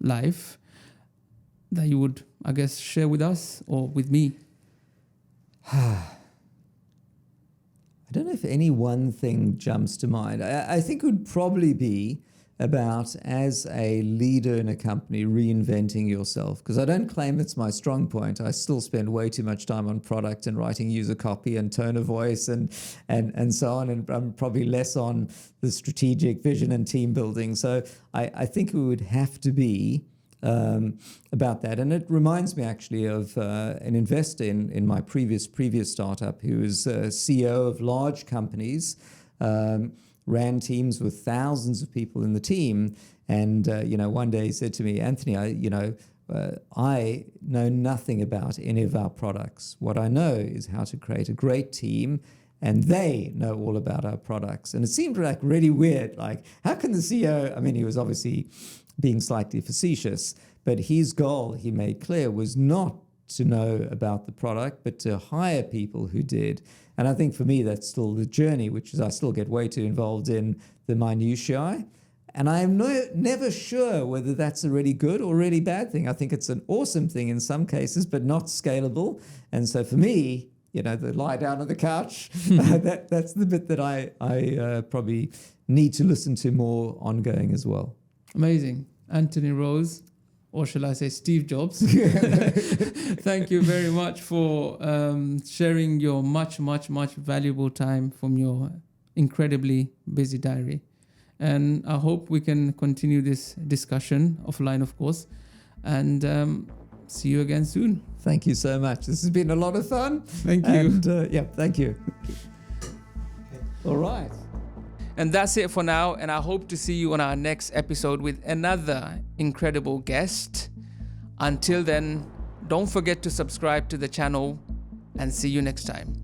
[SPEAKER 1] life that you would, share with us or with me?
[SPEAKER 2] I don't know if any one thing jumps to mind. I think it would probably be about, as a leader in a company, reinventing yourself. Because I don't claim it's my strong point. I still spend way too much time on product and writing user copy and tone of voice and so on. And I'm probably less on the strategic vision and team building. So I think it would have to be about that. And it reminds me actually of an investor in my previous startup who was CEO of large companies, ran teams with thousands of people in the team. And, one day he said to me, Anthony, I know nothing about any of our products. What I know is how to create a great team, and they know all about our products. And it seemed like really weird. Like, how can the CEO, he was obviously being slightly facetious, but his goal, he made clear, was not to know about the product, but to hire people who did. And I think for me, that's still the journey, which is I still get way too involved in the minutiae. And I am never sure whether that's a really good or really bad thing. I think it's an awesome thing in some cases, but not scalable. And so for me, the lie down on the couch, that's the bit that I probably need to listen to more ongoing as well.
[SPEAKER 1] Amazing. Anthony Rose, or shall I say Steve Jobs. Thank you very much for sharing your much valuable time from your incredibly busy diary. And I hope we can continue this discussion offline, of course, and see you again soon.
[SPEAKER 2] Thank you so much. This has been a lot of fun.
[SPEAKER 1] Thank you.
[SPEAKER 2] And, thank you. All right.
[SPEAKER 1] And that's it for now. And I hope to see you on our next episode with another incredible guest. Until then, don't forget to subscribe to the channel and see you next time.